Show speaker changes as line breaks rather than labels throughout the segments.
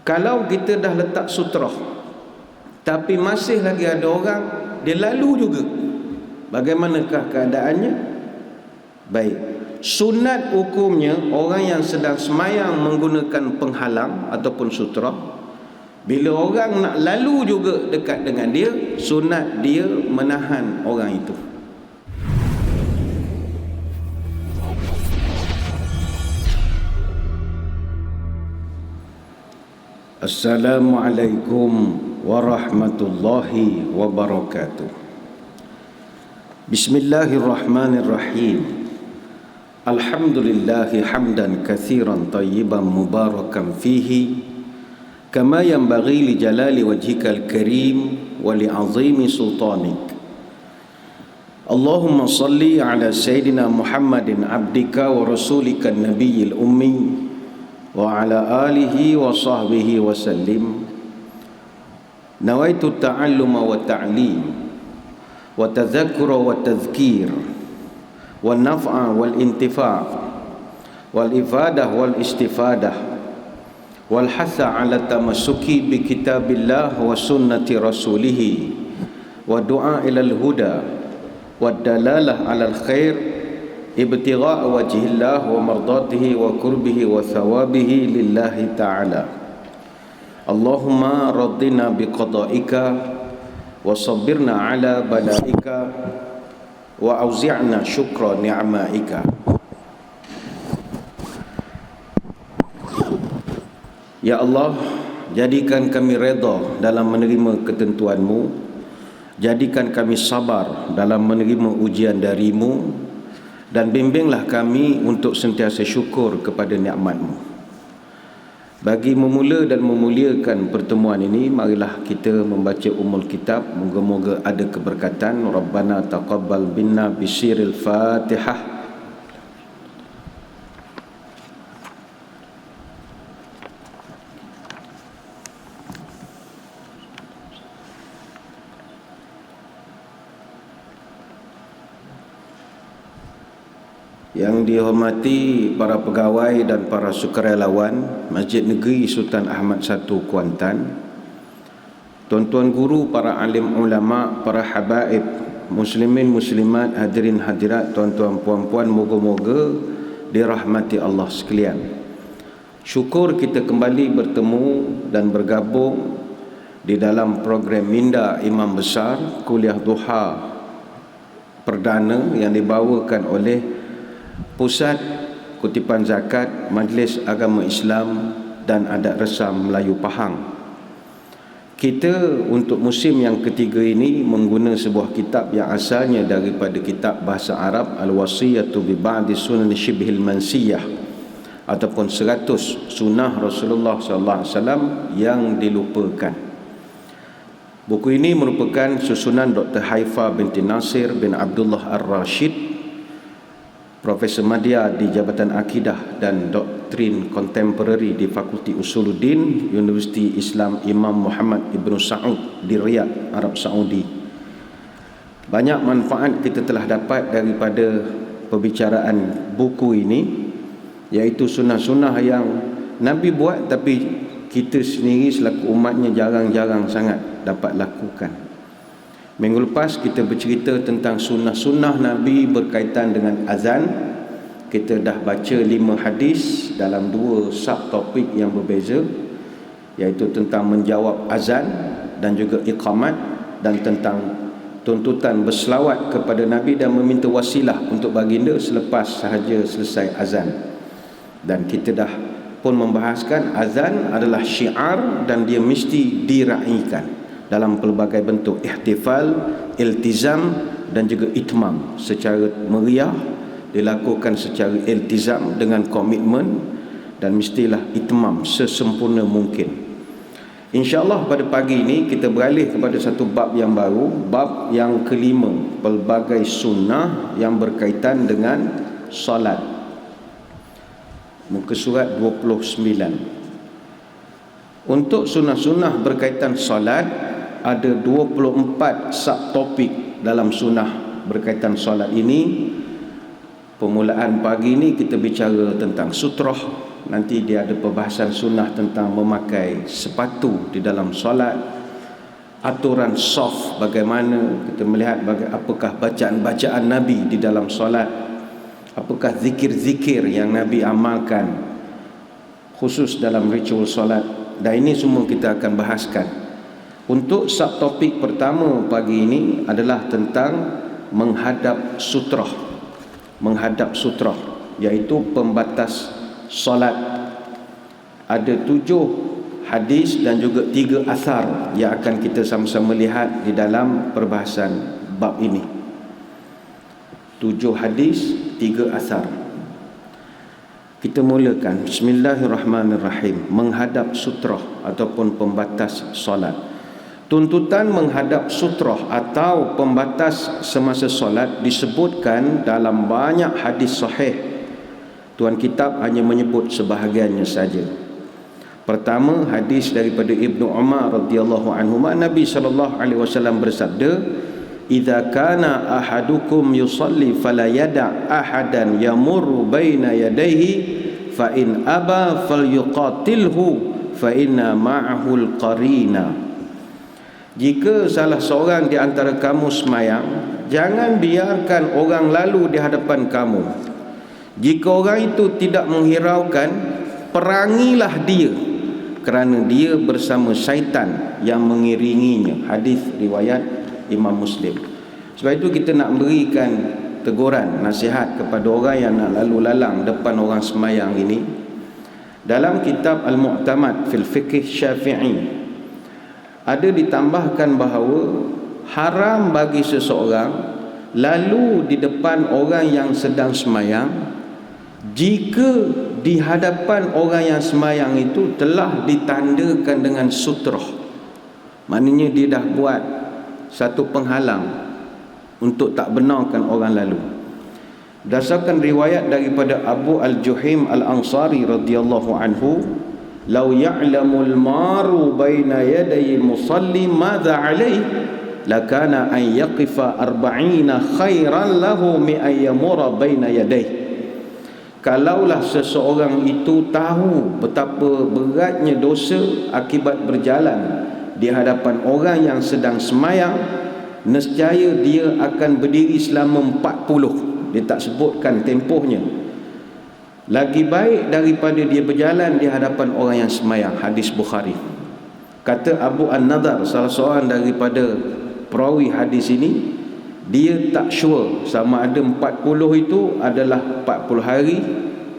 Kalau kita dah letak sutrah tapi masih lagi ada orang dia lalu juga, bagaimanakah keadaannya? Baik, sunat hukumnya orang yang sedang semayang menggunakan penghalang ataupun sutrah, bila orang nak lalu juga dekat dengan dia, sunat dia menahan orang itu. Assalamualaikum warahmatullahi wabarakatuh. Bismillahirrahmanirrahim. Alhamdulillahi hamdan katsiran tayyiban mubarakan fihi kama yanbaghi li jalali wajhikal karim wa li 'azimi sultanik. Allahumma salli ala sayyidina Muhammadin abdika wa rasulika nabiyil ummi wa ala alihi wa sahbihi wa sallim. Nawaitu ta'alluma wa ta'lim wa tadhakkura wa tadhkir wa naf'a wal intifa' wal ifadah wal istifadah wal hatha ala tamassuki bi kitabillah wa sunnati rasulih wa du'a ilal huda wa dalalah alal khair ibtigha' wajhillah wa mardatihi wa qurbihi wa thawabihi lillahi ta'ala. Allahumma raddina biqada'ika wa sabbirna ala bala'ika wa auzi'na syukra ni'ma'ika. Ya Allah, jadikan kami redha dalam menerima ketentuan-Mu, jadikan kami sabar dalam menerima ujian dari-Mu, dan bimbinglah kami untuk sentiasa syukur kepada nikmat-Mu. Bagi memula dan memuliakan pertemuan ini, marilah kita membaca Ummul Kitab. Moga-moga ada keberkatan. Rabbana taqabbal minna bisiril Fatihah. Yang dihormati para pegawai dan para sukarelawan Masjid Negeri Sultan Ahmad I Kuantan, tuan-tuan guru, para alim ulama, para habaib, muslimin muslimat, hadirin hadirat, tuan-tuan puan-puan, moga-moga dirahmati Allah sekalian. Syukur kita kembali bertemu dan bergabung di dalam program Minda Imam Besar, kuliah duha perdana yang dibawakan oleh Pusat Kutipan Zakat Majlis Agama Islam dan Adat Resam Melayu Pahang. Kita untuk musim yang ketiga ini menggunakan sebuah kitab yang asalnya daripada kitab bahasa Arab, Al-Wasiyatu bi Ba'di Sunan Shibhil Mansiyah, ataupun 100 sunnah Rasulullah SAW yang dilupakan. Buku ini merupakan susunan Dr. Haifa binti Nasir bin Abdullah Ar-Rashid, Profesor Madya di Jabatan Akidah dan Doktrin Kontemporari di Fakulti Usuluddin Universiti Islam Imam Muhammad Ibn Saud di Riyadh, Arab Saudi. Banyak manfaat kita telah dapat daripada perbicaraan buku ini, iaitu sunnah-sunnah yang Nabi buat tapi kita sendiri selaku umatnya jarang-jarang sangat dapat lakukan. Minggu lepas kita bercerita tentang sunnah-sunnah Nabi berkaitan dengan azan. Kita dah baca 5 hadis dalam 2 subtopik yang berbeza, iaitu tentang menjawab azan dan juga iqamat, dan tentang tuntutan berselawat kepada Nabi dan meminta wasilah untuk baginda selepas sahaja selesai azan. Dan kita dah pun membahaskan azan adalah syiar dan dia mesti diraikan dalam pelbagai bentuk, ihtifal, iltizam dan juga itmam. Secara meriah dilakukan secara iltizam dengan komitmen, dan mestilah itmam sesempurna mungkin. InsyaAllah pada pagi ini kita beralih kepada satu bab yang baru, bab yang kelima, pelbagai sunnah yang berkaitan dengan solat. Muka surat 29. Untuk sunnah-sunnah berkaitan solat, ada 24 subtopik dalam sunnah berkaitan solat ini. Permulaan pagi ini kita bicara tentang sutrah, Nanti dia ada perbahasan sunnah tentang memakai sepatu di dalam solat, aturan soft, bagaimana kita melihat apakah bacaan-bacaan Nabi di dalam solat, apakah zikir-zikir yang Nabi amalkan khusus dalam ritual solat. Dan ini semua kita akan bahaskan. Untuk subtopik pertama pagi ini adalah tentang menghadap sutrah. Menghadap sutrah, iaitu pembatas solat. Ada 7 hadis dan juga 3 asar yang akan kita sama-sama lihat di dalam perbahasan bab ini. 7 hadis, 3 asar. Kita mulakan. Bismillahirrahmanirrahim. Menghadap sutrah ataupun pembatas solat. Tuntutan menghadap sutrah atau pembatas semasa solat disebutkan dalam banyak hadis sahih. Tuan kitab hanya menyebut sebahagiannya saja. Pertama, hadis daripada Ibnu Umar radhiyallahu anhu, Nabi sallallahu alaihi wasallam bersabda, "Idza kana ahadukum yusalli fala yada' ahadan yamurru baina yadayhi fa in aba falyuqatilhu fa inna ma'ahu al-qarina." Jika salah seorang di antara kamu semayang, jangan biarkan orang lalu di hadapan kamu. Jika orang itu tidak menghiraukan, perangilah dia, kerana dia bersama syaitan yang mengiringinya. Hadis riwayat Imam Muslim. Sebab itu kita nak berikan teguran, nasihat kepada orang yang nak lalu lalang depan orang semayang ini. Dalam kitab Al-Mu'tamad fil Fiqh Syafi'i ada ditambahkan bahawa haram bagi seseorang lalu di depan orang yang sedang semayang jika di hadapan orang yang semayang itu telah ditandakan dengan sutrah. Maknanya dia dah buat satu penghalang untuk tak benarkan orang lalu. Berdasarkan riwayat daripada Abu Al-Juhim Al-Ansari radhiyallahu anhu, "Lau ya'lamul maru baina yaday musalli madza alayhi lakana an yaqifa 40 khairan lahu mi an yamura baina yadayhi." Kalaulah seseorang itu tahu betapa beratnya dosa akibat berjalan di hadapan orang yang sedang semayang, nescaya dia akan berdiri selama 40. Dia tak sebutkan tempohnya. Lagi baik daripada dia berjalan di hadapan orang yang semayang. Hadis Bukhari. Kata Abu An-Nadar, salah seorang daripada perawi hadis ini, dia tak sure sama ada 40 itu adalah 40 hari,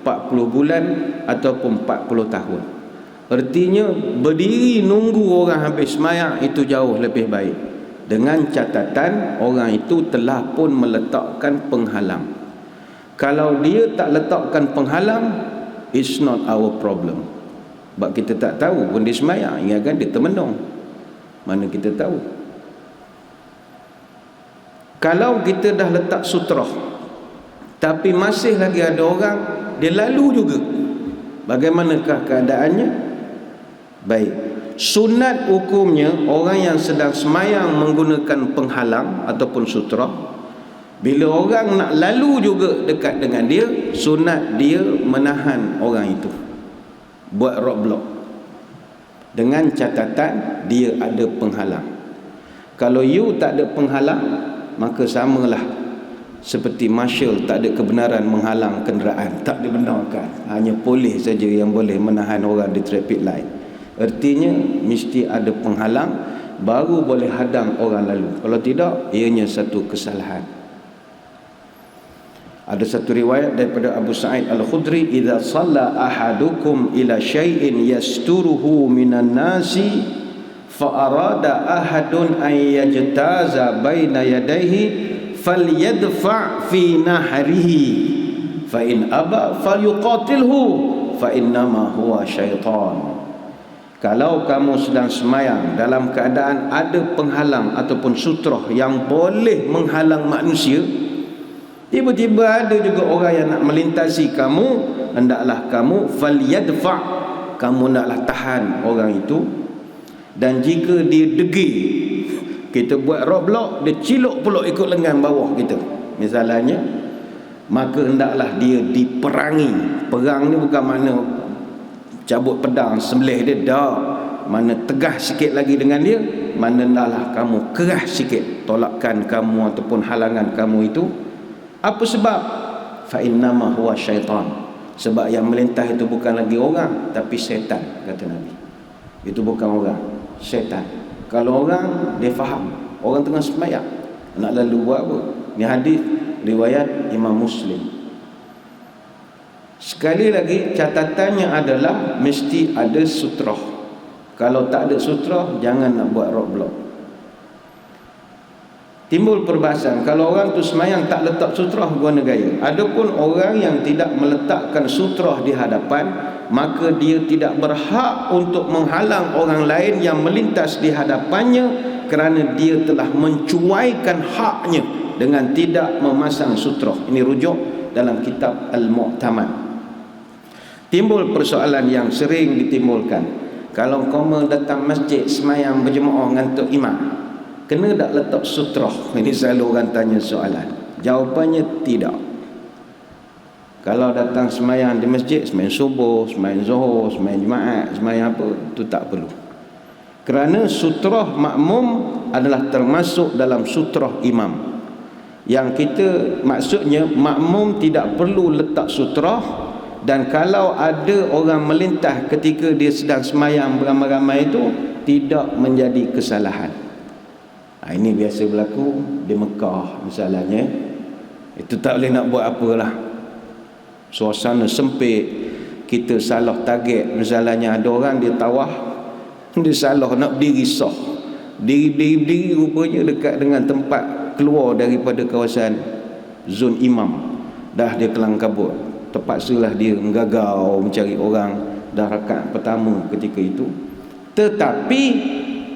40 bulan ataupun 40 tahun. Artinya berdiri nunggu orang habis semayang itu jauh lebih baik, dengan catatan orang itu telah pun meletakkan penghalang. Kalau dia tak letakkan penghalang, it's not our problem. Sebab kita tak tahu pun dia semayang, ingatkan dia termenung, mana kita tahu. Kalau kita dah letak sutrah tapi masih lagi ada orang dia lalu juga, bagaimanakah keadaannya? Baik, sunat hukumnya orang yang sedang semayang menggunakan penghalang ataupun sutrah, bila orang nak lalu juga dekat dengan dia, sunat dia menahan orang itu, buat roadblock, dengan catatan dia ada penghalang. Kalau you tak ada penghalang, maka samalah seperti marshal tak ada kebenaran menghalang kenderaan, tak dibenarkan. Hanya polis saja yang boleh menahan orang di traffic light. Artinya mesti ada penghalang baru boleh hadang orang lalu. Kalau tidak, ianya satu kesalahan. Ada satu riwayat daripada Abu Sa'id Al-Khudri, "Idza shalla ahadukum ila syai'in yasturuhu minan nasi fa arada ahadun an yajtaza baina yadayhi falyadfa fi nahrihi fa in aba falyuqatilhu fa innama huwa syaitan." Kalau kamu sedang semayang dalam keadaan ada penghalang ataupun sutrah yang boleh menghalang manusia, tiba-tiba ada juga orang yang nak melintasi kamu, hendaklah kamu falyadfa, kamu naklah tahan orang itu. Dan jika dia degil, kita buat roadblock, dia ciluk pulak ikut lengan bawah kita misalnya, maka hendaklah dia diperangi. Perang ni bukan makna cabut pedang sembelih dia, dah. Mana tegas sikit lagi dengan dia, mana lah kamu keras sikit tolakkan kamu ataupun halangan kamu itu. Apa sebab? Fa innama huwa syaitan. Sebab yang melintas itu bukan lagi orang, tapi syaitan, kata Nabi. Itu bukan orang, syaitan. Kalau orang, dia faham. Orang tengah sembahyang, nak lalu buat apa? Ni hadis riwayat Imam Muslim. Sekali lagi, catatannya adalah mesti ada sutrah. Kalau tak ada sutrah, jangan nak buat roadblock. Timbul perbahasan, kalau orang tu semayang tak letak sutrah, guna gaya. Adapun orang yang tidak meletakkan sutrah di hadapan, maka dia tidak berhak untuk menghalang orang lain yang melintas di hadapannya, kerana dia telah mencuaikan haknya dengan tidak memasang sutrah. Ini rujuk dalam kitab Al-Mu'tamad. Timbul persoalan yang sering ditimbulkan, kalau kamu datang masjid semayang berjemaah ngantuk imam, kena tak letak sutrah? Ini selalu orang tanya soalan. Jawapannya tidak. Kalau datang semayang di masjid, semayang subuh, semayang zuhur, semayang jumaat, semayang apa, itu tak perlu. Kerana sutrah makmum adalah termasuk dalam sutrah imam. Yang kita maksudnya makmum tidak perlu letak sutrah. Dan kalau ada orang melintas ketika dia sedang semayang beramai-ramai itu, tidak menjadi kesalahan. Ini biasa berlaku di Mekah misalnya. Itu tak boleh nak buat apalah. Suasana sempit, kita salah target. Misalnya ada orang dia tawaf, dia salah nak berdiri sah, berdiri rupanya dekat dengan tempat keluar daripada kawasan zon imam. Dah dia kelang kabut, terpaksalah dia menggagau mencari orang dah rakaat pertama ketika itu. Tetapi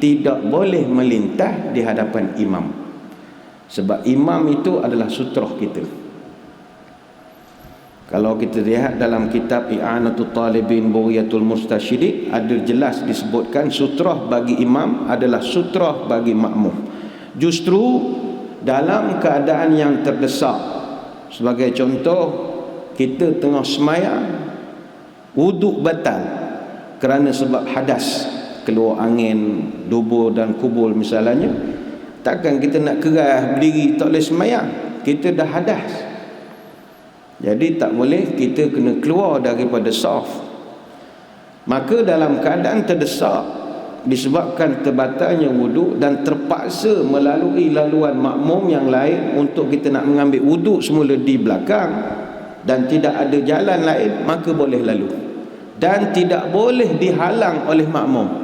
tidak boleh melintas di hadapan imam, sebab imam itu adalah sutrah kita. Kalau kita lihat dalam kitab I'anatul Talibin Bughiyatul Mustasyidin, ada jelas disebutkan sutrah bagi imam adalah sutrah bagi makmum. Justru dalam keadaan yang terdesak, sebagai contoh, kita tengah semayang, wuduk batal kerana sebab hadas, keluar angin, dubur dan kubul misalnya. Takkan kita nak keras berdiri tak boleh semayang, kita dah hadas. Jadi tak boleh, kita kena keluar daripada saf. Maka dalam keadaan terdesak, disebabkan terbatalnya wuduk dan terpaksa melalui laluan makmum yang lain untuk kita nak mengambil wuduk semula di belakang, dan tidak ada jalan lain, maka boleh lalu dan tidak boleh dihalang oleh makmum.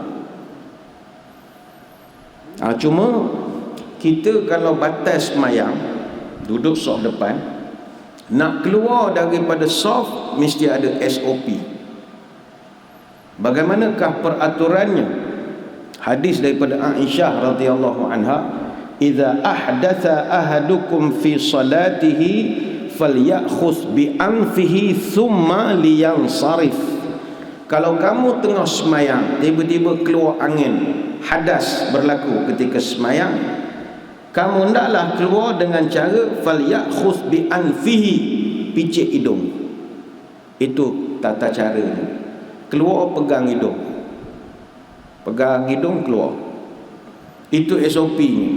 Cuma kita kalau batas semayang, duduk saf depan, nak keluar daripada saf mesti ada SOP. Bagaimanakah peraturannya? Hadis daripada Aisyah radhiyallahu anha, "Idza ahdatha ahadukum fi salatihi falyakhudh bi anfihi thumma liyansarif." Kalau kamu tengah semayang, tiba-tiba keluar angin, hadas berlaku ketika semayang, kamu hendaklah keluar dengan cara falyakhudh bi anfihi, picit hidung. Itu tata cara. Keluar pegang hidung, pegang hidung keluar. Itu SOP-nya.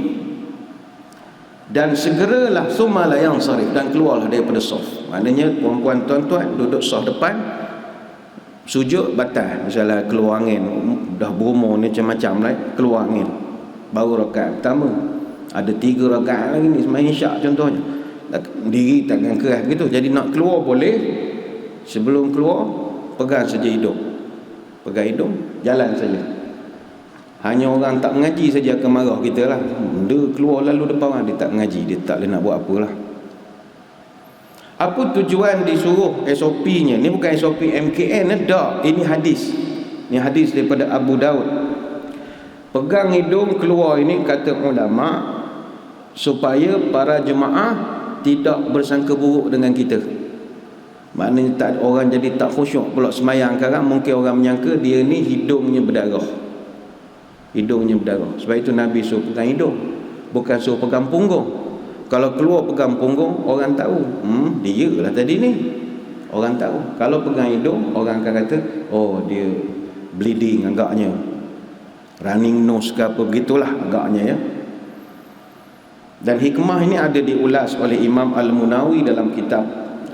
Dan segeralah sumala yang sarif, dan keluarlah daripada saf. Maknanya puan-puan tuan-tuan duduk saf depan, sujud batal, misalnya keluar angin, dah berumur ni macam-macam lah, keluar angin, baru rakaat pertama, ada 3 rakaat lagi ni sembahyang isyak contohnya, diri takkan keras gitu. Jadi nak keluar boleh, sebelum keluar pegang saja hidung, pegang hidung, jalan saja. Hanya orang tak mengaji saja akan marah kita lah. Dia keluar lalu depan orang, dia tak mengaji, dia tak boleh nak buat apalah. Apa tujuan disuruh SOP-nya? Ni bukan SOP MKN, dah. Ini hadis. Ini hadis daripada Abu Daud. Pegang hidung keluar ini, kata ulama, supaya para jemaah tidak bersangka buruk dengan kita. Maknanya tak, orang jadi tak khusyuk pula semayang sekarang. Mungkin orang menyangka dia ni hidungnya berdarah, hidungnya berdarah. Sebab itu Nabi suruh pegang hidung, bukan suruh pegang punggung. Kalau keluar pegang punggung, orang tahu, dia lah tadi ni. Orang tahu. Kalau pegang hidung, orang akan kata, oh dia bleeding agaknya, running nose ke apa begitulah agaknya ya. Dan hikmah ini ada diulas oleh Imam Al-Munawi dalam kitab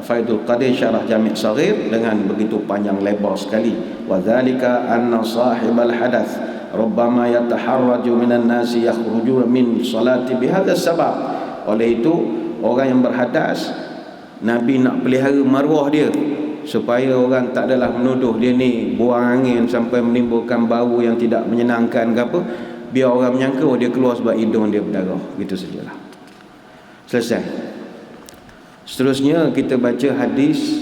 Faidul Qadir Syarah Jami' Saghir dengan begitu panjang lebar sekali. Wa dzalika anna sahibal hadath rubbama yataharraju minan nasi yakhruju min salati bihadha sabab. Oleh itu orang yang berhadas, Nabi nak pelihara maruah dia supaya orang tak adalah menuduh dia ni buang angin sampai menimbulkan bau yang tidak menyenangkan ke apa. Biar orang menyangka oh dia keluar sebab hidung dia berdarah. Gitu sajalah. Selesai. Seterusnya kita baca hadis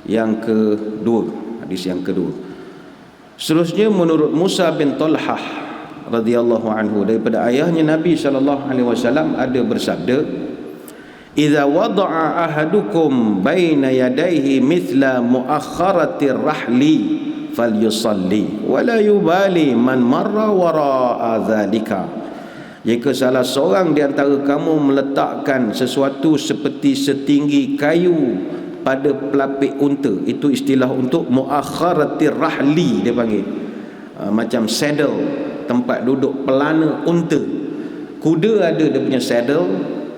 yang kedua. Hadis yang kedua. Seterusnya menurut Musa bin Talhah radhiyallahu anhu, daripada ayahnya Nabi SAW ada bersabda, "Idza wada'a ahadukum baina yadayhi mithla muakhkharatir rahli falyusalli wa la yubali man marra wara'a dzalika." Jika salah seorang di antara kamu meletakkan sesuatu seperti setinggi kayu pada pelapik unta, itu istilah untuk muakhkharatir rahli dia panggil, macam saddle, tempat duduk pelana unta. Kuda ada dia punya saddle,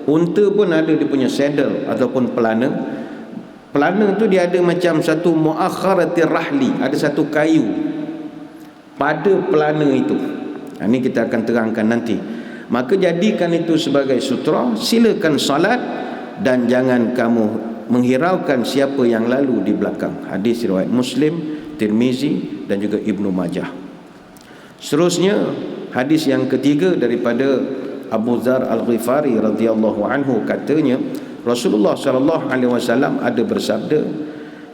unta pun ada dia punya saddle ataupun pelana. Pelana tu dia ada macam satu muakhkharatir rahli, ada satu kayu pada pelana itu. Ini kita akan terangkan nanti. Maka jadikan itu sebagai sutra, silakan salat dan jangan kamu menghiraukan siapa yang lalu di belakang. Hadis riwayat Muslim, Tirmizi dan juga Ibnu Majah. Seterusnya hadis yang ketiga daripada Abu Dzar Al-Ghifari radhiyallahu anhu, katanya Rasulullah sallallahu alaihi wasallam ada bersabda,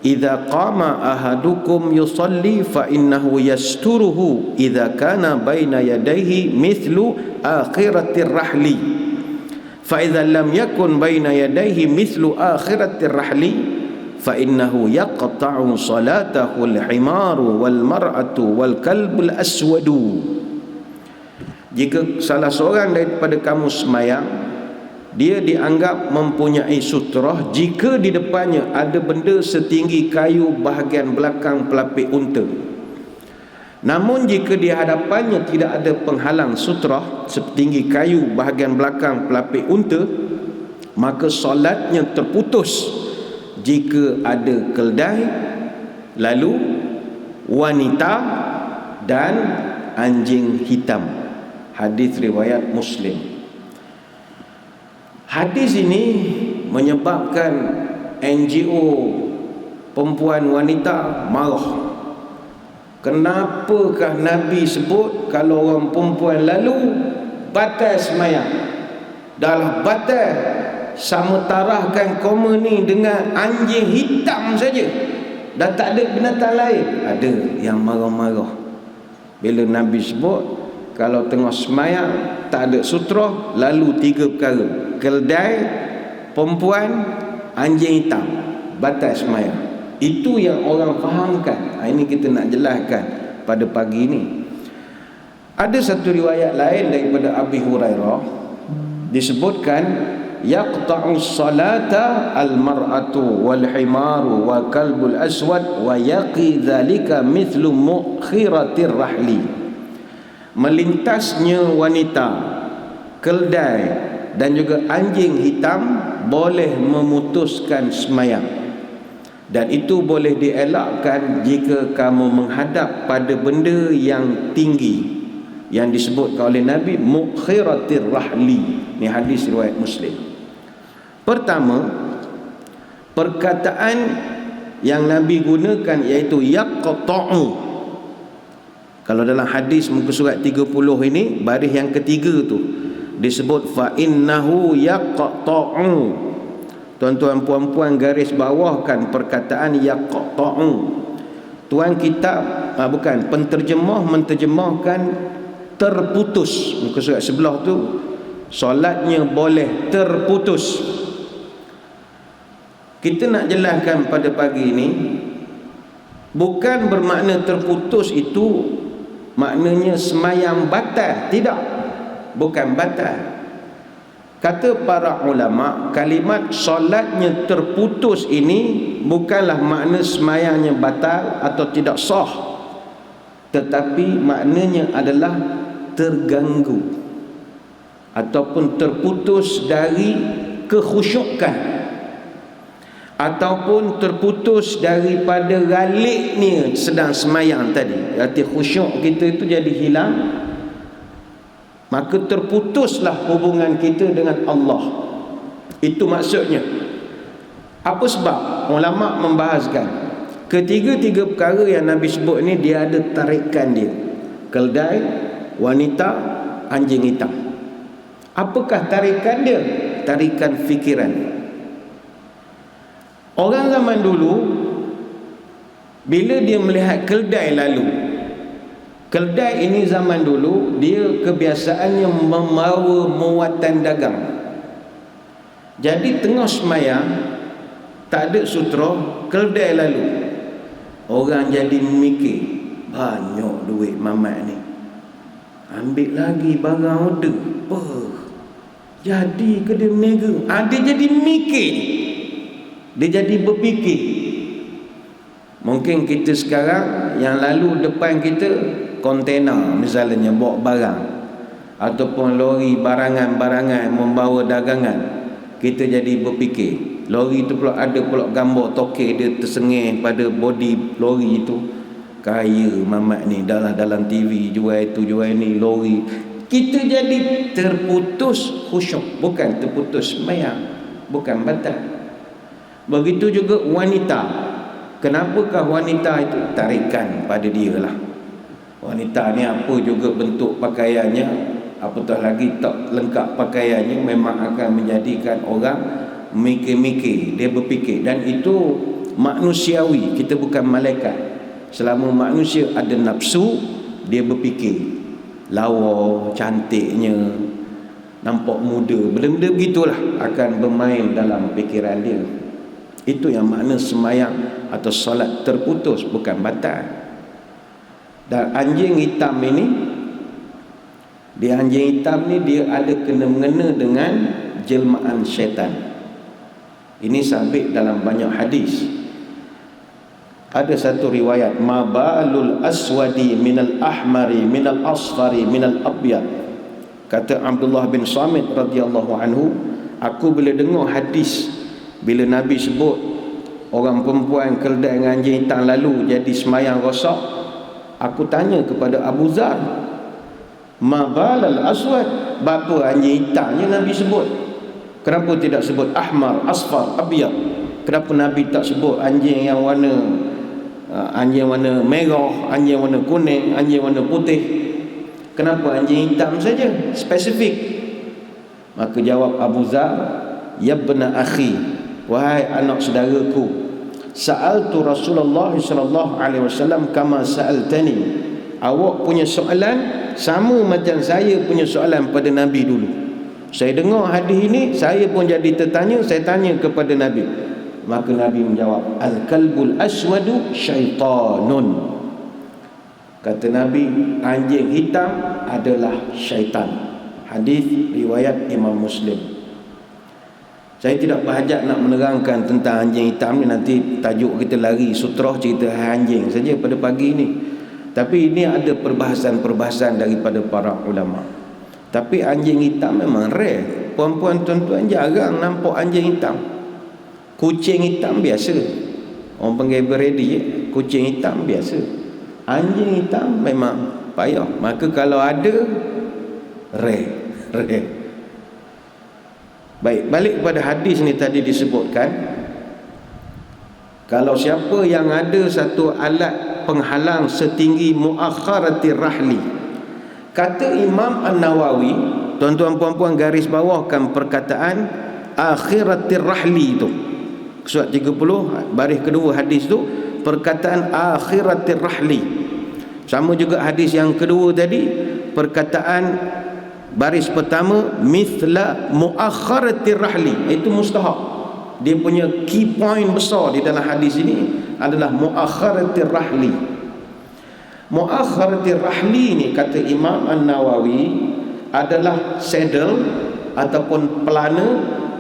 "Idza qama ahadukum yusalli fa innahu yasturuhu idza kana baina yadayhi mithlu akhiratir rahli fa idza lam yakun baina yadayhi mithlu akhiratir rahli fa innahu yaqta'u salatahu al-himaru wal mar'atu wal kalbul aswadu." Jika salah seorang daripada kamu semayang, dia dianggap mempunyai sutrah jika di depannya ada benda setinggi kayu bahagian belakang pelapik unta. Namun jika di hadapannya tidak ada penghalang sutrah setinggi kayu bahagian belakang pelapik unta, maka solatnya terputus jika ada keldai, lalu wanita dan anjing hitam. Hadis riwayat Muslim. Hadis ini menyebabkan NGO perempuan wanita marah. Kenapakah Nabi sebut kalau orang perempuan lalu batal semayang? Dah batal, sama tarahkan koma ni dengan anjing hitam saja, dah tak ada binatang lain. Ada yang marah-marah bila Nabi sebut kalau tengah semayang tak ada sutra, lalu tiga perkara: keldai, perempuan, anjing hitam, batal semayang. Itu yang orang fahamkan. Ini kita nak jelaskan pada pagi ini. Ada satu riwayat lain daripada Abi Hurairah, disebutkan yaqta'u salata al-mar'atu wal himaru wa kalbul aswad wa yaqi dhalika mithlu mukhiratir rahli. Melintasnya wanita, keldai dan juga anjing hitam boleh memutuskan semayang, dan itu boleh dielakkan jika kamu menghadap pada benda yang tinggi yang disebutkan oleh Nabi mukhiratir rahli. Ini hadis riwayat Muslim. Pertama, perkataan yang Nabi gunakan iaitu yaqta'u. Kalau dalam hadis muka surat 30 ini, baris yang ketiga tu disebut fa innahu yaqta'u. Tuan-tuan puan-puan garis bawahkan perkataan yaqta'u. Tuan kitab penterjemah menterjemahkan terputus. Muka surat sebelah tu, solatnya boleh terputus. Kita nak jelaskan pada pagi ini, bukan bermakna terputus itu maknanya semayang batal. Tidak, bukan batal. Kata para ulama, kalimat solatnya terputus ini bukanlah makna semayangnya batal atau tidak sah, tetapi maknanya adalah terganggu ataupun terputus dari kekhusyukan, ataupun terputus daripada galiknya sedang semayang tadi. Arti khusyuk kita itu jadi hilang, maka terputuslah hubungan kita dengan Allah. Itu maksudnya. Apa sebab? Ulama membahaskan ketiga-tiga perkara yang Nabi sebut ni, dia ada tarikan dia. Keldai, wanita, anjing hitam. Apakah tarikan dia? Tarikan fikiran. Orang zaman dulu, bila dia melihat keldai lalu, keldai ini zaman dulu dia kebiasaannya membawa muatan dagang. Jadi tengah semayang, tak ada sutera, keldai lalu, orang jadi mikir, banyak duit mamat ni, ambil lagi barang order. Jadi ke dia berniaga? Dia jadi mikir, dia jadi berfikir. Mungkin kita sekarang yang lalu depan kita kontena misalnya bawa barang, ataupun lori barangan-barangan membawa dagangan, kita jadi berfikir lori itu pula ada pula gambar tokek dia tersengih pada body lori itu. Kaya mamat ni, dalam TV jual itu jual ini lori. Kita jadi terputus khusyuk, bukan terputus sembahyang, bukan batal. Begitu juga wanita. Kenapakah wanita itu? Tarikan pada dia lah. Wanita ni apa juga bentuk pakaiannya, apatah lagi tak lengkap pakaiannya, memang akan menjadikan orang mikir-mikir, dia berfikir. Dan itu manusiawi, kita bukan malaikat. Selama manusia ada nafsu, dia berfikir. Lawa, cantiknya, nampak muda, benda-benda begitulah akan bermain dalam fikiran dia. Itu yang makna semayang atau solat terputus, bukan batal. Dan anjing hitam ini, anjing hitam ni dia ada kena-mengena dengan jelmaan syaitan. Ini sabit dalam banyak hadis. Ada satu riwayat, mabalul aswadi minal ahmari minal asfari minal abyad. Kata Abdullah bin Samit radhiyallahu anhu, aku bila dengar hadis bila Nabi sebut orang perempuan keldai dengan anjing hitam lalu jadi semayang rosak, aku tanya kepada Abu Zar, mabalul aswad, bapa anjing hitamnya Nabi sebut? Kenapa tidak sebut ahmar, asfar, abyad? Kenapa Nabi tak sebut anjing yang warna merah, anjing warna kuning, anjing warna putih? Kenapa anjing hitam saja, spesifik? Maka jawab Abu Zar, ya bna akhi, wahai anak saudaraku, sa'altu Rasulullah sallallahu alaihi wasallam kama sa'altani. Awak punya soalan sama macam saya punya soalan pada Nabi dulu. Saya dengar hadis ini, saya pun jadi tertanya, saya tanya kepada Nabi. Maka Nabi menjawab, al-kalbul aswadu syaitanun. Kata Nabi, anjing hitam adalah syaitan. Hadis riwayat Imam Muslim. Saya tidak berhajat nak menerangkan tentang anjing hitam ni, nanti tajuk kita lari sutrah cerita anjing saja pada pagi ini. Tapi ini ada perbahasan-perbahasan daripada para ulama. Tapi anjing hitam memang rare. Puan-puan tuan-tuan jarang nampak anjing hitam. Kucing hitam biasa, orang panggil beredi, kucing hitam biasa. Anjing hitam memang payah. Maka kalau ada, rare. Baik, balik kepada hadis ni tadi disebutkan, kalau siapa yang ada satu alat penghalang setinggi muakharatir rahli. Kata Imam An-Nawawi, tuan-tuan puan-puan garis bawahkan perkataan akhiratir rahli itu. Surat 30 baris kedua hadis tu, perkataan akhiratir rahli. Sama juga hadis yang kedua tadi, perkataan baris pertama mithla muakharatir rahli, itu mustahab. Dia punya key point besar di dalam hadis ini adalah muakharatir rahli. Muakharatir rahli ni kata Imam An-Nawawi adalah saddle ataupun pelana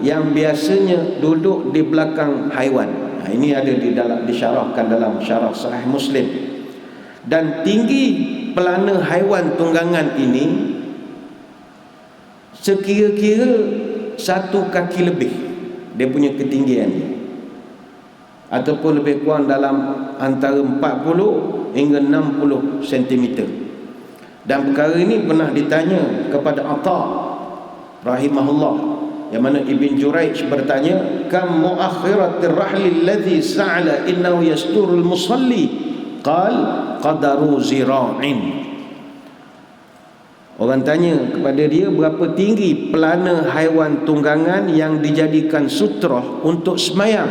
yang biasanya duduk di belakang haiwan. Ini ada disyarahkan dalam syarah Sahih Muslim. Dan tinggi pelana haiwan tunggangan ini sekira-kira 1 kaki lebih dia punya ketinggian, ataupun lebih kurang dalam antara 40 hingga 60 cm. Dan perkara ini pernah ditanya kepada Atha rahimahullah, yang mana Ibn Jurayj bertanya, kam muakhiratir rahli alladhi sa'ala innahu yasturul musalli, qal qadaru zira'in. Orang tanya kepada dia, berapa tinggi pelana haiwan tunggangan yang dijadikan sutra untuk semayang?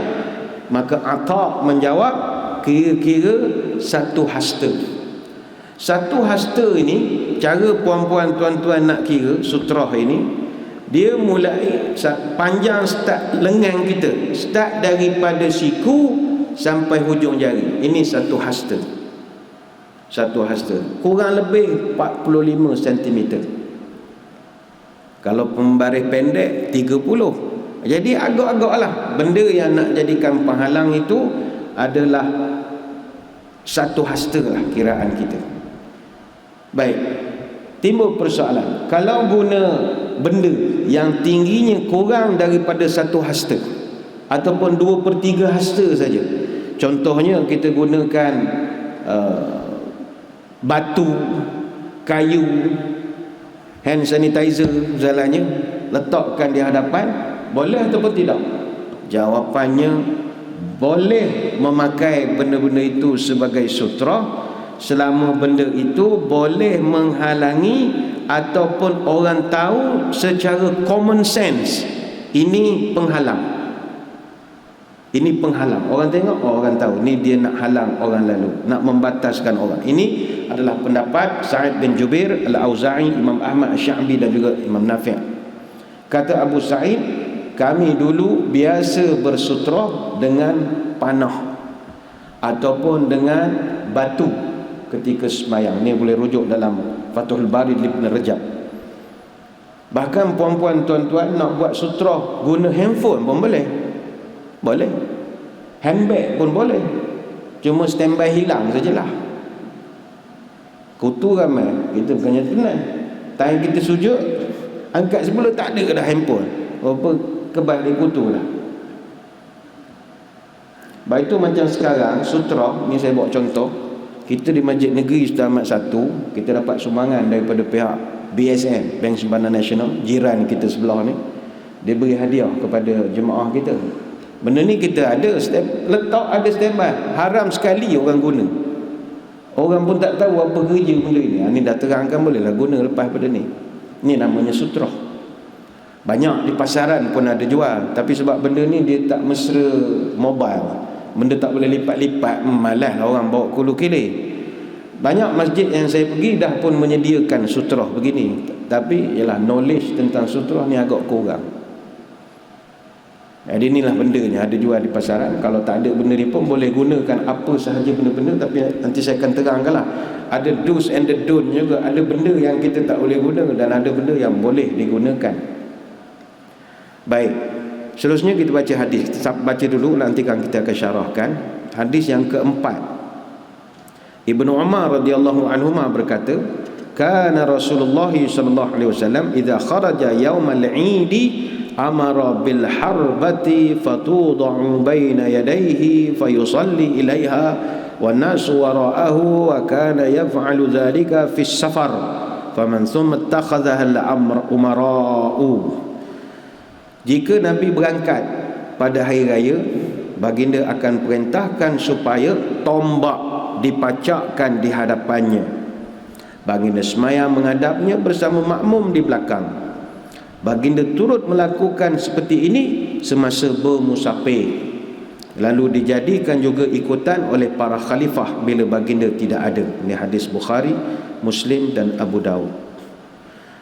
Maka Atha menjawab, kira-kira 1 hasta. 1 hasta ini, cara puan-puan tuan-tuan nak kira sutra ini, dia mulai panjang start lengan kita, start daripada siku sampai hujung jari. Ini 1 hasta. 1 hasta kurang lebih 45 cm. Kalau pembaris pendek 30. Jadi agak-agak lah. Benda yang nak jadikan penghalang itu adalah 1 hasta lah kiraan kita. Baik, timbul persoalan, kalau guna benda yang tingginya kurang daripada 1 hasta ataupun 2/3 hasta saja, contohnya kita gunakan batu, kayu, hand sanitizer misalnya, letakkan di hadapan, boleh ataupun tidak? Jawapannya, boleh memakai benda-benda itu sebagai sutra selama benda itu boleh menghalangi ataupun orang tahu secara common sense ini penghalang. Ini penghalang. Orang tengok, orang tahu ni dia nak halang orang lalu, nak membataskan orang. Ini adalah pendapat Sa'id bin Jubair, Al-Auza'i, Imam Ahmad Asy-Sya'bi dan juga Imam Nafi'. Kata Abu Sa'id, kami dulu biasa bersutra dengan panah ataupun dengan batu ketika sembahyang. Ini boleh rujuk dalam Fathul Bari Ibn Rajab. Bahkan puan-puan tuan-tuan nak buat sutra guna handphone pun boleh. Boleh. Handbag pun boleh. Cuma standby hilang sajalah. Kutu ramai. Kita bukannya tenang. Time kita sujud, angkat sebelah tak ada dah handphone. Apa kebal dia kutu lah. Baik itu macam sekarang sutra, ni saya bawa contoh. Kita di Masjid Negeri Sultan Ahmad 1, kita dapat sumbangan daripada pihak BSN, Bank Simpanan Nasional, jiran kita sebelah ni. Dia beri hadiah kepada jemaah kita. Benda ni kita ada letak, ada standby. Haram sekali orang guna. Orang pun tak tahu apa kerja benda ni. Ni dah terangkan, bolehlah guna lepas pada ni. Ni namanya sutra. Banyak di pasaran pun ada jual. Tapi sebab benda ni dia tak mesra mobile, benda tak boleh lipat-lipat, malas orang bawa kulu kili. Banyak masjid yang saya pergi dah pun menyediakan sutra begini. Tapi ialah knowledge tentang sutra ni agak kurang. Jadi inilah bendanya, ada jual di pasaran. Kalau tak ada benda ni pun boleh gunakan apa sahaja benda-benda. Tapi nanti saya akan terangkanlah. Ada do's and the don't juga. Ada benda yang kita tak boleh guna dan ada benda yang boleh digunakan. Baik, seterusnya kita baca hadis. Baca dulu, nanti kita akan syarahkan. Hadis yang keempat, Ibnu Umar radhiyallahu anhuma berkata, kana Rasulullah sallallahu alaihi wasallam idza kharaja yaumal 'idi amara bil harbati fatud'u baina yadayhi fayusalli ilaiha wan nasu wara'ahu wa kana yaf'alu dhalika fi safar faman thumma ittakhadhaha al umara'u. Jika Nabi berangkat pada hari raya, baginda akan perintahkan supaya tombak dipacakkan di hadapannya. Baginda sembahyang menghadapnya bersama makmum di belakang. Baginda turut melakukan seperti ini semasa bermusafir. Lalu dijadikan juga ikutan oleh para khalifah bila baginda tidak ada. Ini hadis Bukhari, Muslim dan Abu Daud.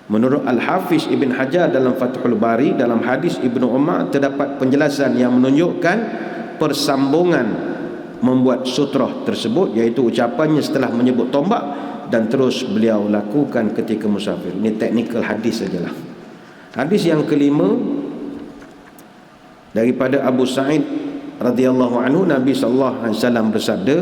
Menurut Al-Hafiz Ibn Hajar dalam Fathul Bari, dalam hadis Ibnu Umar terdapat penjelasan yang menunjukkan persambungan membuat sutrah tersebut, iaitu ucapannya setelah menyebut tombak dan terus beliau lakukan ketika musafir. Ini teknikal hadis sajalah. Hadis yang kelima daripada Abu Sa'id radhiyallahu anhu, Nabi sallallahu alaihi wasallam bersabda,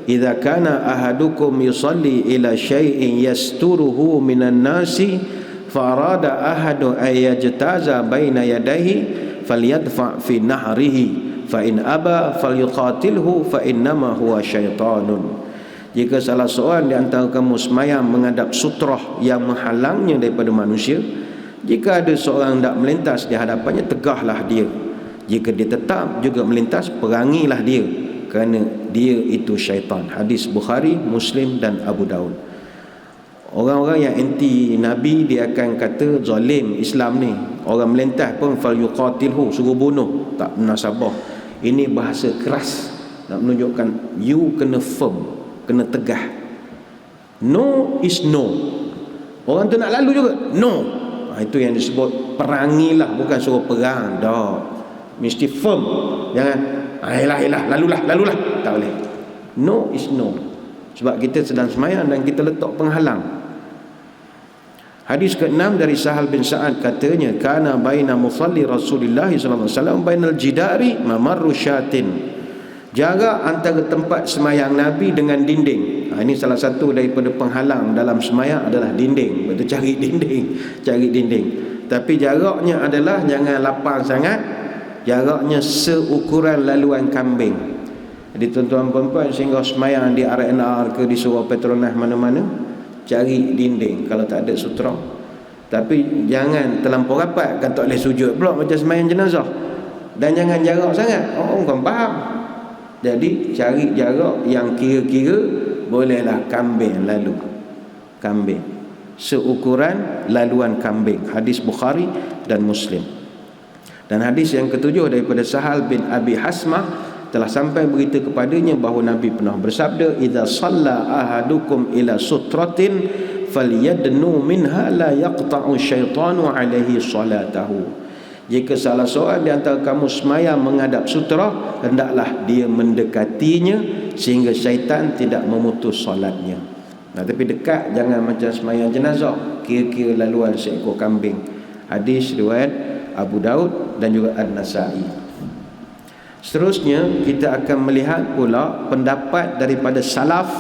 "Idza kana ahadukum yusalli ila syai'in yasturuhu minan nasi fa arada ahadu ay yajtaza baina yadayhi falyadfa fi nahrihi fa in aba falyuqatilhu fa innama huwa syaitanun." Jika salah seorang di antara kamu semayang menghadap sutrah yang menghalangnya daripada manusia, jika ada seorang hendak melintas di hadapannya, tegahlah dia. Jika dia tetap juga melintas, perangilah dia, kerana dia itu syaitan. Hadis Bukhari, Muslim dan Abu Daud. Orang-orang yang anti Nabi, dia akan kata zalim Islam ni. Orang melintas pun fal yuqatilhu, suruh bunuh, tak munasabah. Ini bahasa keras nak menunjukkan you kena firm, kena tegah. No is no. Orang tu nak lalu juga, no. Itu yang disebut perangilah, bukan suruh perang. Tak, mesti firm. Jangan elah lalulah, tak boleh. No is no. Sebab kita sedang semayang dan kita letak penghalang. Hadis ke-6 dari Sahal bin Sa'ad, katanya, kana baina musalli Rasulullah sallallahu alaihi wasallam bainal jidari mamarru syatin. Jarak antara tempat semayang Nabi dengan dinding. Ini salah satu daripada penghalang dalam semayang adalah dinding. Betul, cari dinding. Tapi jaraknya adalah jangan lapang sangat. Jaraknya seukuran laluan kambing. Jadi tuan-tuan perempuan sehingga semayang di RNR ke di Surau Petronas mana-mana, cari dinding kalau tak ada sutra. Tapi jangan terlampau rapat, kan tak boleh sujud pula macam semayang jenazah. Dan jangan jarak sangat. Orang faham. Jadi cari jarak yang kira-kira bolehlah kambing lalu. Kambing seukuran laluan kambing. Hadis Bukhari dan Muslim. Dan hadis yang ketujuh daripada Sahal bin Abi Hasmah, telah sampai berita kepadanya bahawa Nabi pernah bersabda, idza shalla ahadukum ila sutratin falyadnu minha la yaqta'u syaitanu alaihi salatahu. Jika salah seorang di antara kamu semayang menghadap sutra, hendaklah dia mendekatinya sehingga syaitan tidak memutus solatnya. Tapi dekat, jangan macam semayang jenazah, kira-kira laluan seekor kambing. Hadis riwayat Abu Daud dan juga An-Nasai. Seterusnya kita akan melihat pula pendapat daripada salaf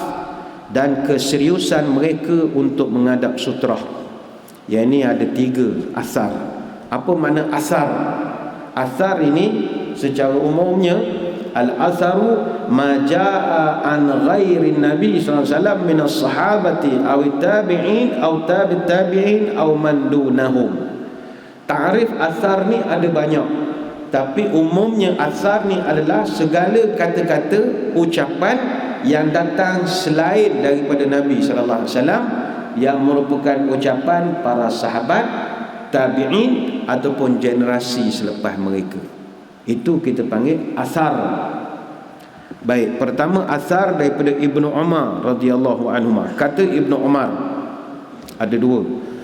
dan keseriusan mereka untuk menghadap sutra. Yang ini ada 3 asar. Apa makna asar? Asar ini secara umumnya, al-asaru ma jaa an ghairi Nabi sallallahu alaihi wasallam min as-sahabati aw tabi'in aw tabi'it tabi'in aw man dunahum. Ta'rif asar ni ada banyak, tapi umumnya asar ni adalah segala kata-kata, ucapan yang datang selain daripada Nabi sallallahu alaihi wasallam, yang merupakan ucapan para sahabat, tabi'in ataupun generasi selepas mereka. Itu kita panggil asar. Baik, pertama asar daripada Ibnu Umar radhiyallahu anhu. Kata Ibnu Umar, ada 2.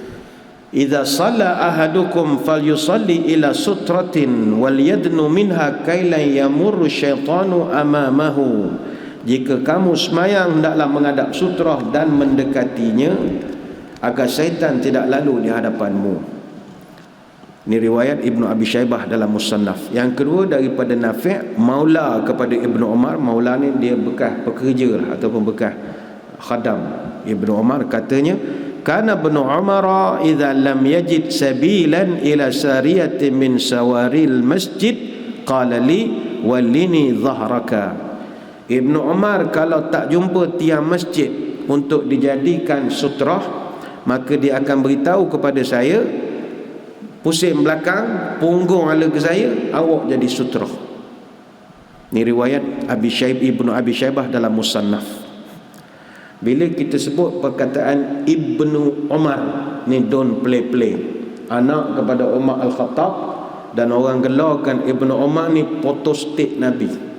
Idza shalla ahadukum falyusalli ila sutratin wal yadnu minha kailan yamurru syaitanu amamahu. Jika kamu semayang, hendaklah menghadap sutrah dan mendekatinya agar syaitan tidak lalu di hadapanmu. Ini riwayat Ibnu Abi Syaibah dalam Musannaf. Yang kedua daripada Nafi', maula kepada Ibnu Umar. Maula ni dia bekas pekerja ataupun bekas khadam Ibnu Umar. Katanya, kana Ibnu Umar idza lam yajid sabilan ila sariyatin min sawaril masjid qala li wallini dhahraka. Ibnu Umar kalau tak jumpa tiang masjid untuk dijadikan sutrah, maka dia akan beritahu kepada saya, pusing belakang, punggung ala ke saya, awak jadi sutrah. Ini riwayat Ibnu Abi Syaibah dalam Musannaf. Bila kita sebut perkataan Ibnu Umar, ni don't play. Anak kepada Umar Al-Khattab, dan orang gelarkan Ibnu Umar ni potostate Nabi.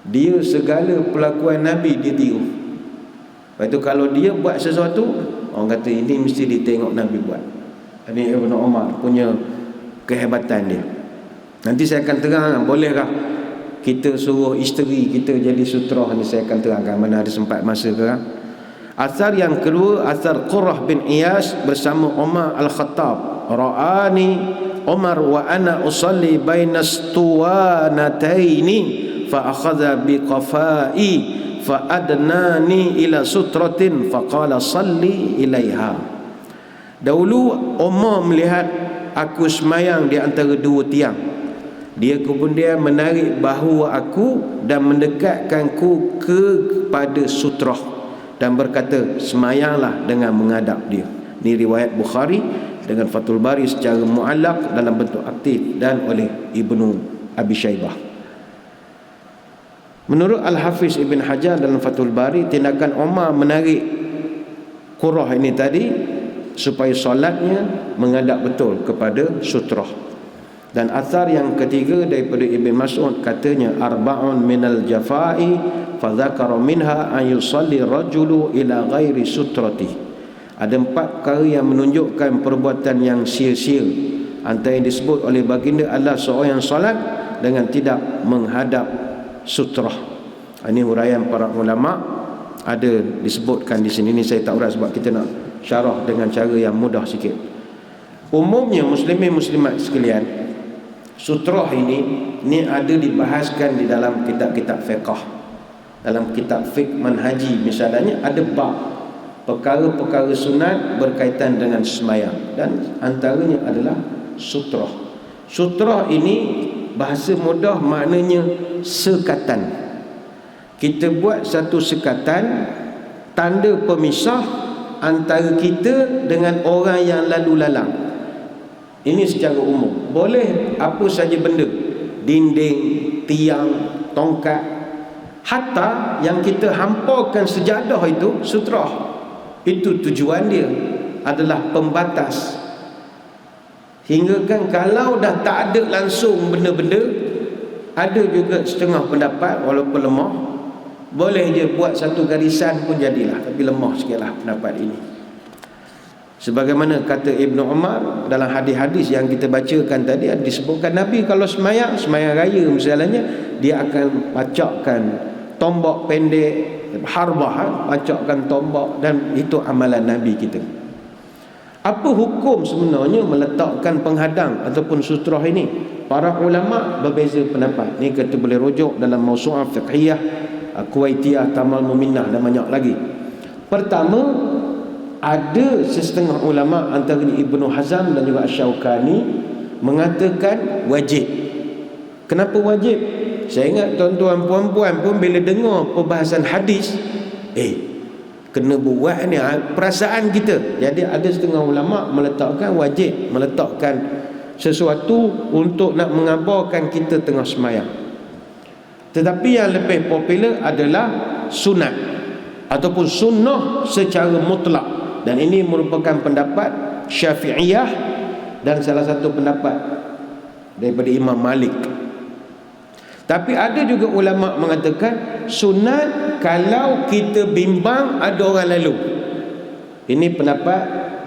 Dia segala pelakuan Nabi dia tiru. Lepas tu kalau dia buat sesuatu, orang kata ini mesti ditengok Nabi buat. Ini Ibnu Umar punya kehebatan dia. Nanti saya akan terang, bolehkah kita suruh isteri kita jadi sutrah ni, saya akan terangkan mana ada sempat masa sekarang. Asar yang kedua, asar Qurrah bin Iyas bersama Umar Al-Khattab. ra'ani Umar wa ana usalli baina stuwanataini fa akhadha bi qafai fa adnani ila sutratin fa qala salli ilaiha. Dahulu Umar melihat aku semayang di antara dua tiang. Dia kemudian menarik bahu aku dan mendekatkanku kepada sutrah dan berkata, semayanglah dengan menghadap dia. Ini riwayat Bukhari dengan Fathul Bari secara mu'allaq dalam bentuk aktif dan oleh Ibnu Abi Syaibah. Menurut Al-Hafiz Ibn Hajar dalam Fathul Bari, tindakan Umar menarik kurah ini tadi supaya solatnya menghadap betul kepada sutrah. Dan athar yang ketiga daripada Ibn Mas'ud katanya, arba'un minal jafai fa dzakara minha an yusalli rajulu ila ghairi sutrati. Ada 4 perkara yang menunjukkan perbuatan yang sia-sia. Antara yang disebut oleh baginda adalah seorang yang solat dengan tidak menghadap sutrah. Ini huraian para ulama, ada disebutkan di sini. Ini saya tak uraikan sebab kita nak syarah dengan cara yang mudah sikit. Umumnya muslimin muslimat sekalian, sutrah ini ada dibahaskan di dalam kitab-kitab fiqh. Dalam kitab fiqh manhaji misalnya ada bab perkara-perkara sunat berkaitan dengan sembahyang, dan antaranya adalah sutrah. Sutrah ini bahasa mudah maknanya sekatan. Kita buat satu sekatan, tanda pemisah antara kita dengan orang yang lalu lalang. Ini secara umum. Boleh apa saja benda, dinding, tiang, tongkat, hatta yang kita hampakan sejadah itu sutrah. Itu tujuan dia, adalah pembatas. Hingga kan kalau dah tak ada langsung benda-benda, ada juga setengah pendapat walaupun lemah, boleh je buat satu garisan pun jadilah, tapi lemah sikitlah pendapat ini. Sebagaimana kata Ibnu Umar dalam hadis-hadis yang kita bacakan tadi, disebutkan Nabi kalau semayang raya misalnya, dia akan pacakkan tombak pendek, harbah, pacakkan tombak, dan itu amalan Nabi kita. Apa hukum sebenarnya meletakkan penghadang ataupun sutrah ini? Para ulama berbeza pendapat. Ini kita boleh rujuk dalam Mawsu'ah Fiqhiyah, Kuwaitiyah, Tamal Muminah dan banyak lagi. Pertama, ada setengah ulama antara Ibnu Hazm dan juga Syaukani mengatakan wajib. Kenapa wajib? Saya ingat tuan-tuan puan-puan pun bila dengar perbahasan hadis, kena buat ni perasaan kita. Jadi ada setengah ulama meletakkan wajib, meletakkan sesuatu untuk nak mengabarkan kita tengah semayang. Tetapi yang lebih popular adalah sunat ataupun sunnah secara mutlak, dan ini merupakan pendapat Syafi'iyah dan salah satu pendapat daripada Imam Malik. Tapi ada juga ulama mengatakan sunat kalau kita bimbang ada orang lalu. Ini pendapat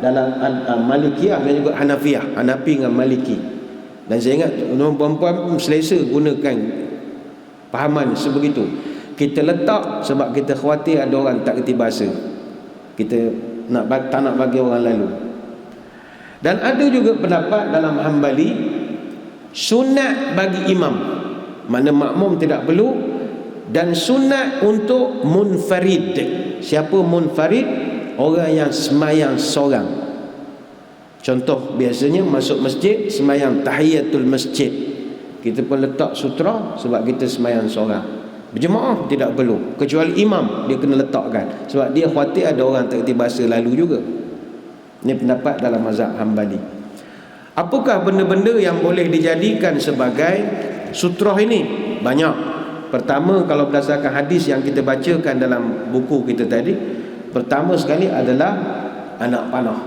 dalam Malikiyah dan juga Hanafiyah, Hanafi dengan Maliki. Dan saya ingat perempuan pun selesa gunakan pahaman sebegitu. Kita letak sebab kita khawatir ada orang tak kerti bahasa, kita tak nak bagi orang lalu. Dan ada juga pendapat dalam Hambali, sunat bagi imam, mana makmum tidak perlu, dan sunat untuk munfarid. Siapa munfarid? Orang yang semayang seorang. Contoh, biasanya masuk masjid semayang tahiyatul masjid, kita pun letak sutra sebab kita semayang seorang. Berjemaah tidak perlu, kecuali imam dia kena letakkan sebab dia khawatir ada orang tak kerti bahasa lalu juga. Ini pendapat dalam mazhab Hambali. Apakah benda-benda yang boleh dijadikan sebagai sutrah ini? Banyak. Pertama, kalau berdasarkan hadis yang kita bacakan dalam buku kita tadi, pertama sekali adalah anak panah.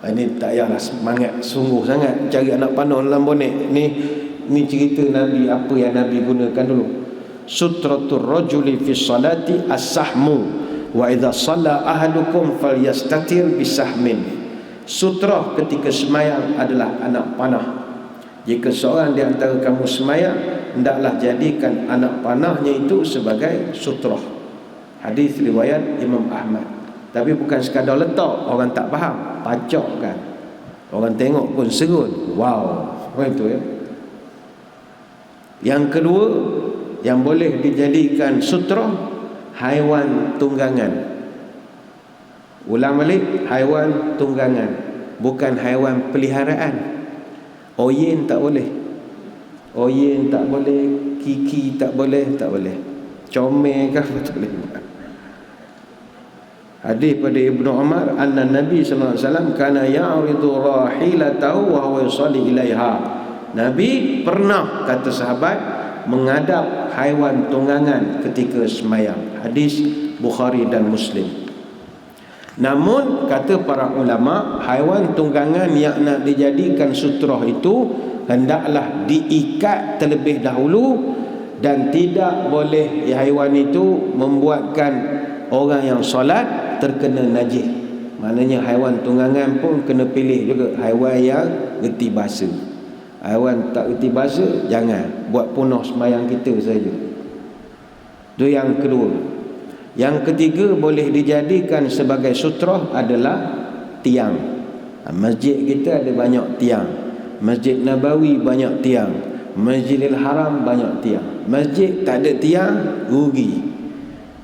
Ini tak payahlah semangat sungguh sangat cari anak panah dalam bonek. Ni cerita Nabi, apa yang Nabi gunakan dulu. Sutratul rajuli fi salati as-sahmu wa idza shalla ahadukum falyastatir bisahmin. Sutrah ketika semayang adalah anak panah. Jika seorang di antara kamu semayang, hendaklah jadikan anak panahnya itu sebagai sutrah. Hadis riwayat Imam Ahmad. Tapi bukan sekadar letak, orang tak faham, pacakkan. Orang tengok pun serun. Wow, itu ya. Yang kedua, yang boleh dijadikan sutra, haiwan tunggangan. Ulang balik, haiwan tunggangan, bukan haiwan peliharaan. Oyen tak boleh. Oyen tak boleh, kiki tak boleh, tak boleh. Comel kah tak boleh. Hadis pada Ibnu Umar, anna Nabi sallallahu alaihi wasallam kana ya'ridu rahilatahu wa huwa yusalli ilaiha. Nabi pernah, kata sahabat, menghadap haiwan tunggangan ketika sembahyang. Hadis Bukhari dan Muslim. Namun kata para ulama, haiwan tunggangan yang nak dijadikan sutrah itu hendaklah diikat terlebih dahulu, dan tidak boleh haiwan itu membuatkan orang yang solat terkena najis. Maknanya haiwan tunggangan pun kena pilih juga haiwan yang reti bahasa. Haiwan tak reti bahasa jangan buat punah sembahyang kita saja. Itu yang kedua. Yang ketiga, boleh dijadikan sebagai sutrah adalah tiang. Masjid kita ada banyak tiang. Masjid Nabawi banyak tiang. Masjidil Haram banyak tiang. Masjid tak ada tiang, rugi.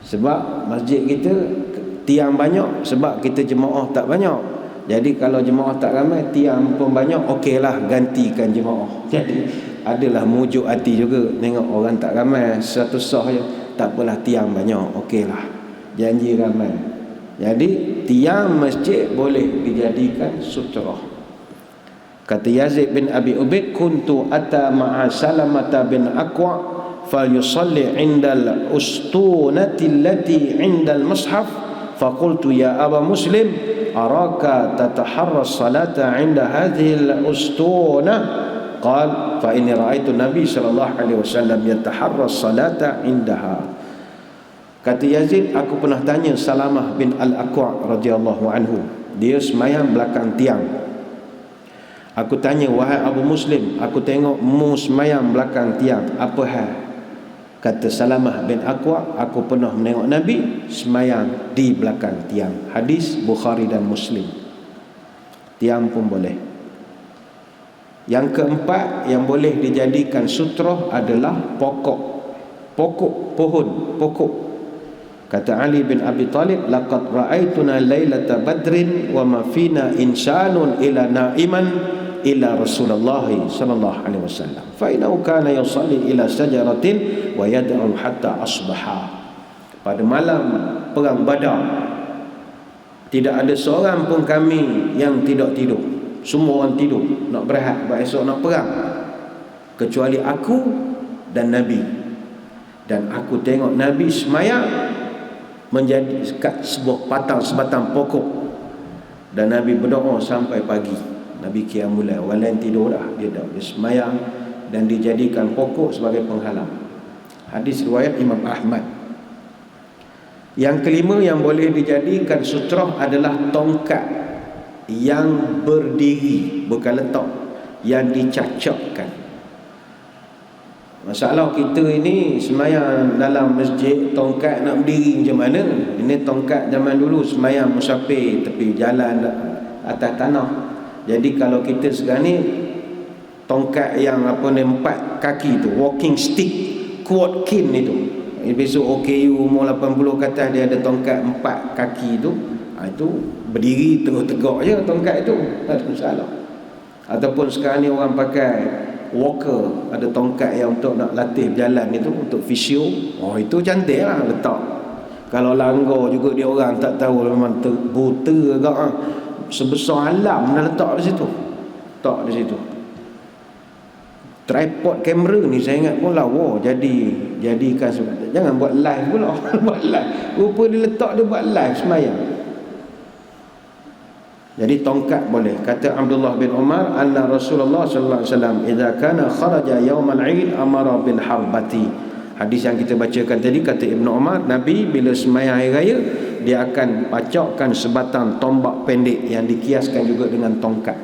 Sebab masjid kita tiang banyak, sebab kita jemaah tak banyak. Jadi kalau jemaah tak ramai, tiang pun banyak, okeylah gantikan jemaah. Jadi adalah mujuk hati juga tengok orang tak ramai, satu sah je, tak apalah tiang banyak, okeylah, janji ramai. Jadi tiang masjid boleh dijadikan sutrah. Kata Yazid bin Abi Ubaid, kuntu ata ma'a Salamata bin Aqwa falyusalli 'indal ustunati allati 'indal mushaf faqultu ya Aba Muslim araka tataharra as-salata 'inda hadhihi al-ustuna qal fa inni ra'aitu Nabi sallallahu alaihi wasallam yataharra as-salata 'indaha. Kata Yazid, aku pernah tanya Salamah bin Al-Aqwa radhiyallahu anhu, dia sembahyang belakang tiang. Aku tanya, wahai Abu Muslim, aku tengok mu sembahyang belakang tiang, apa hal? Kata Salamah bin Aqwa, aku pernah menengok Nabi sembahyang di belakang tiang. Hadis Bukhari dan Muslim. Tiang pun boleh. Yang keempat yang boleh dijadikan sutrah adalah pokok. Pohon. Kata Ali bin Abi Talib, laqad ra'aituna lailata badrin wa ma fina insanun ila na'iman ila Rasulullah sallallahu alaihi wasallam fa innahu kana yusalli ila sajaratin wa yad'u hatta asbaha. Pada malam perang Badar tidak ada seorang pun kami yang tidak tidur. Semua orang tidur nak berehat sebab esok nak perang, kecuali aku dan Nabi. Dan aku tengok Nabi sembahyang menjadi kat sebatang pokok, dan Nabi berdoa sampai pagi. Nabi qiyamul lail, orang lain tidur dah, dia sembahyang dan dijadikan pokok sebagai penghalang. Hadis riwayat Imam Ahmad. Yang kelima yang boleh dijadikan sutrah adalah tongkat yang berdiri, bukan letak, yang dicacapkan. Masalah kita ini sembahyang dalam masjid, tongkat nak berdiri macam mana? Ini tongkat zaman dulu sembahyang musafir tepi jalan atas tanah. Jadi kalau kita sekarang ni tongkat yang apa ni 4 kaki tu, walking stick, quad kin itu. Besok OKU umur 80 ke atas dia ada tongkat 4 kaki tu. Itu berdiri terus tegak je tongkat itu, tak ada masalah. Ataupun sekarang ni orang pakai walker, ada tongkat yang untuk nak latih berjalan itu, untuk fisio. Oh itu cantik lah letak. Kalau langgar juga dia orang tak tahu memang buta agak sebesar alam nak letak di situ. Letak di situ. Tripod kamera ni saya ingat pun lawa jadikan sebab jangan buat live pula. Buat live. Rupa dia letak dia buat live sembahyang. Jadi tongkat boleh. Kata Abdullah bin Umar, anna Rasulullah sallallahu alaihi wasallam idza kana kharaja yaumal 'id amara bil harbati. Hadis yang kita bacakan tadi, kata Ibnu Umar, Nabi bila sembahyang hari raya dia akan pacakkan sebatang tombak pendek yang dikiaskan juga dengan tongkat.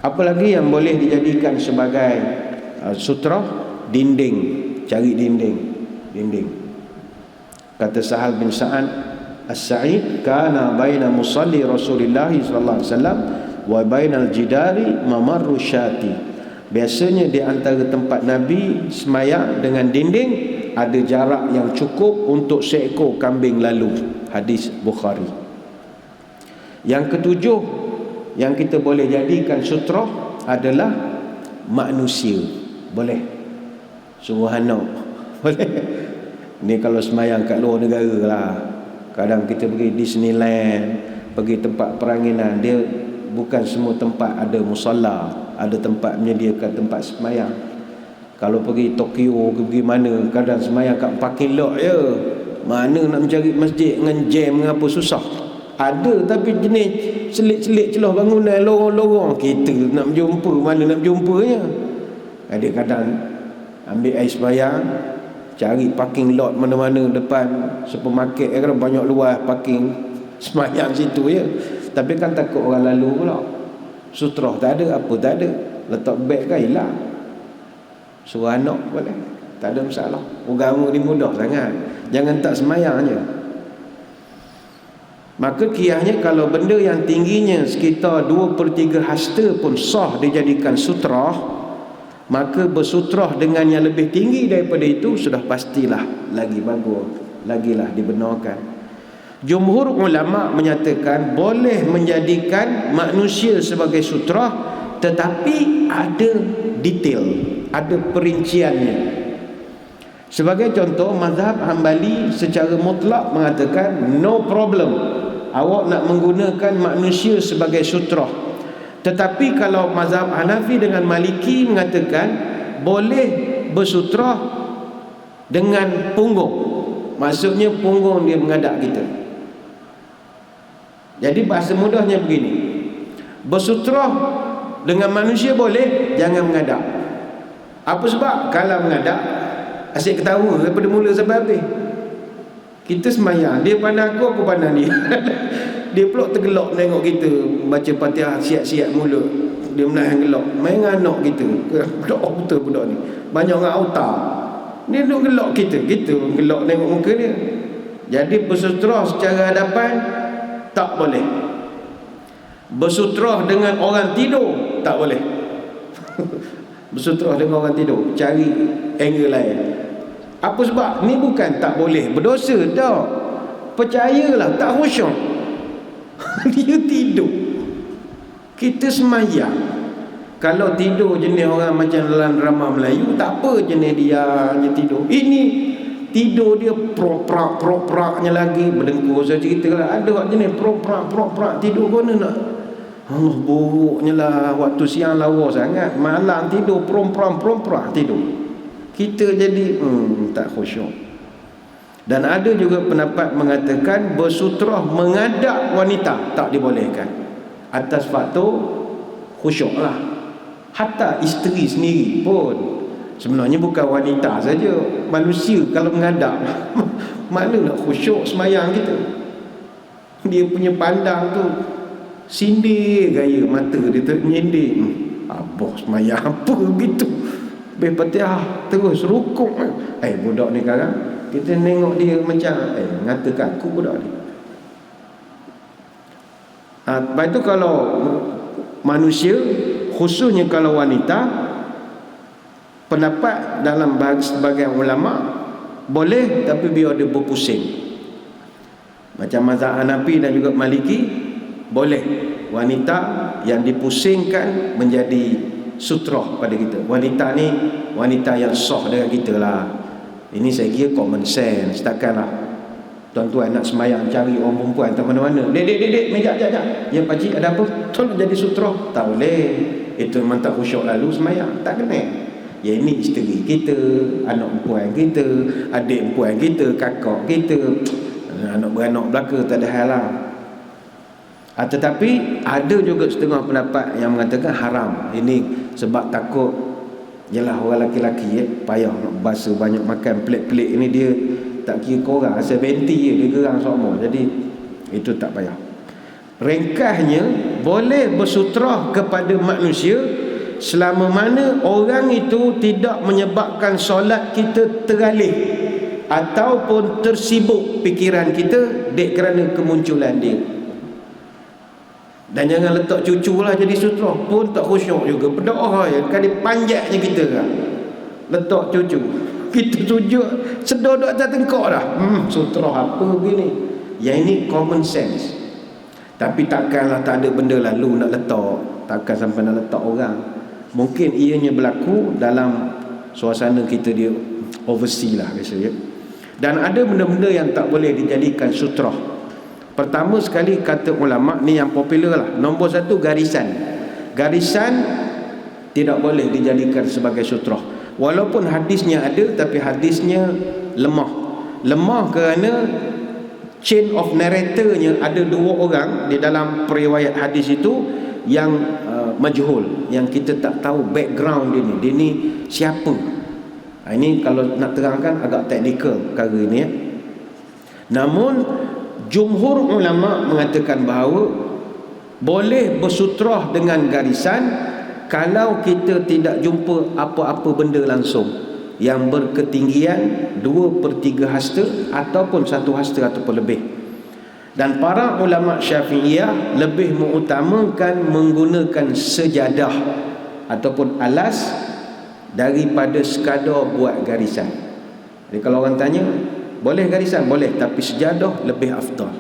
Apalagi yang boleh dijadikan sebagai sutrah? Dinding. Cari dinding. Kata Sahal bin Sa'ad As-Sa'id, kana baina musalli Rasulullah sallallahu alaihi wasallam wa bainal jidari mamarru syati. Biasanya di antara tempat Nabi semayang dengan dinding ada jarak yang cukup untuk seekor kambing lalu. Hadis Bukhari. Yang ketujuh yang kita boleh jadikan sutra adalah manusia. Boleh suruh anak. Boleh. Ni kalau semayang kat luar negara lah. Kadang kita pergi Disneyland, pergi tempat peranginan, dia bukan semua tempat ada musalla, ada tempat menyediakan tempat semayang. Kalau pergi Tokyo, pergi mana, kadang semayang kat parking lot je. Mana nak mencari masjid dengan jam dengan apa, susah. Ada tapi jenis selit-selit celah bangunan, lorong-lorong. Kita nak berjumpa, mana nak berjumpanya. Kadang-kadang ambil air semayang, cari parking lot mana-mana depan supermarket, kan banyak luas parking semayang situ je. Tapi kan takut orang lalu pula. Sutra tak ada, apa tak ada, letak beg kan hilang. Suruh anak boleh, tak ada masalah. Agama ni mudah sangat. Jangan tak semayang je. Maka kiahnya kalau benda yang tingginya sekitar 2/3 hasta pun sah dijadikan sutra, maka bersutrah dengan yang lebih tinggi daripada itu sudah pastilah lagi bagus, lagilah dibenarkan. Jumhur ulama menyatakan boleh menjadikan manusia sebagai sutrah, tetapi ada detail, ada perinciannya. Sebagai contoh, mazhab Hambali secara mutlak mengatakan no problem, awak nak menggunakan manusia sebagai sutrah. Tetapi kalau mazhab Hanafi dengan Maliki mengatakan boleh bersutrah dengan punggung. Maksudnya punggung dia menghadap kita. Jadi bahasa mudahnya begini, bersutrah dengan manusia boleh, jangan menghadap. Apa sebab? Kalau menghadap asyik ketawa daripada mula sampai habis. Kita semayang, dia pandang aku pandang dia. Dia pula tergelak tengok kita baca Fatihah siap-siap mulut. Dia menahan gelak. Main dengan anak kita. Budak betul budak ni. Banyak orang autar. Dia duduk gelak kita. Kita gelak tengok muka dia. Jadi bersutrah secara hadapan tak boleh. Bersutrah dengan orang tidur tak boleh. Bersutrah dengan orang tidur, cari angle lain. Apa sebab? Ni bukan tak boleh berdosa, tak. Percayalah, tak khusyuk. Dia tidur, kita semayang. Kalau tidur jenis orang macam dalam drama Melayu, tak apa, jenis dia tidur. Ini tidur dia proprak-propraknya lagi. Berdengkur saya cerita lah, ada orang jenis proprak tidur mana nak. Allah, buruknya lah. Waktu siang lawa sangat, malam tidur proprak tidur. Kita jadi tak khusyuk. Dan ada juga pendapat mengatakan bersutrah menghadap wanita tak dibolehkan, atas faktor khusyuk lah. Hatta isteri sendiri pun sebenarnya bukan wanita saja, manusia kalau menghadap mana nak khusyuk semayang kita. Dia punya pandang tu sindir gaya mata dia ternyindir. Abah semayang apa begitu, Fatihah terus rukuk. Budak ni sekarang kita tengok dia macam ngatakan aku budak ni. Lepas tu kalau manusia, khususnya kalau wanita, pendapat dalam sebagian ulama boleh, tapi biar dia berpusing. Macam mazhab Hanafi dan juga Maliki, boleh wanita yang dipusingkan menjadi sutrah pada kita. Wanita ni wanita yang sah dengan kita lah. Ini saya kira common sense. Takkanlah tuan-tuan nak semayang cari orang perempuan tak mana-mana. Dek, meja jap. Ya pakcik ada apa? Tolong jadi sutrah. Tak boleh. Itu memang tak khusyuk lalu semayang. Tak kena. Ya ini isteri kita, anak perempuan kita, adik perempuan kita, kakak kita, anak beranak belaka, tak ada hal lah. Tetapi ada juga setengah pendapat yang mengatakan haram. Ini sebab takut, yalah orang lelaki-lelaki payah nak basuh banyak makan pelik-pelik ini, dia tak kira korang, asal benti je dia gerang semua. Jadi itu tak payah. Ringkasnya, boleh bersutrah kepada manusia selama mana orang itu tidak menyebabkan solat kita teralih ataupun tersibuk fikiran kita kerana kemunculan dia. Dan jangan letak cucu lah jadi sutra pun tak khusyuk juga. Berdoa je kali panjatnya kita kan. Letak cucu. Kita sujud sedar duk atas tengkok dah. Sutra apa begini? Yang ini common sense. Tapi takkanlah tak ada benda lalu nak letak. Takkan sampai nak letak orang. Mungkin ianya berlaku dalam suasana kita dia overseas lah biasanya. Dan ada benda-benda yang tak boleh dijadikan sutra. Pertama sekali kata ulama ni yang popular lah. Nombor satu, garisan. Garisan tidak boleh dijadikan sebagai sutra. Walaupun hadisnya ada, tapi hadisnya lemah. Lemah kerana chain of narratornya ada dua orang di dalam periwayat hadis itu yang majhul, yang kita tak tahu background dia ni. Dia ni siapa? Ini kalau nak terangkan agak teknikal perkara ni ya. Namun jumhur ulama mengatakan bahawa boleh bersutrah dengan garisan kalau kita tidak jumpa apa-apa benda langsung yang berketinggian 2/3 hasta ataupun 1 hasta ataupun lebih. Dan para ulama Syafi'iyah lebih mengutamakan menggunakan sejadah ataupun alas daripada sekadar buat garisan. Jadi kalau orang tanya, boleh garisan? Boleh, tapi sejadah lebih afdal.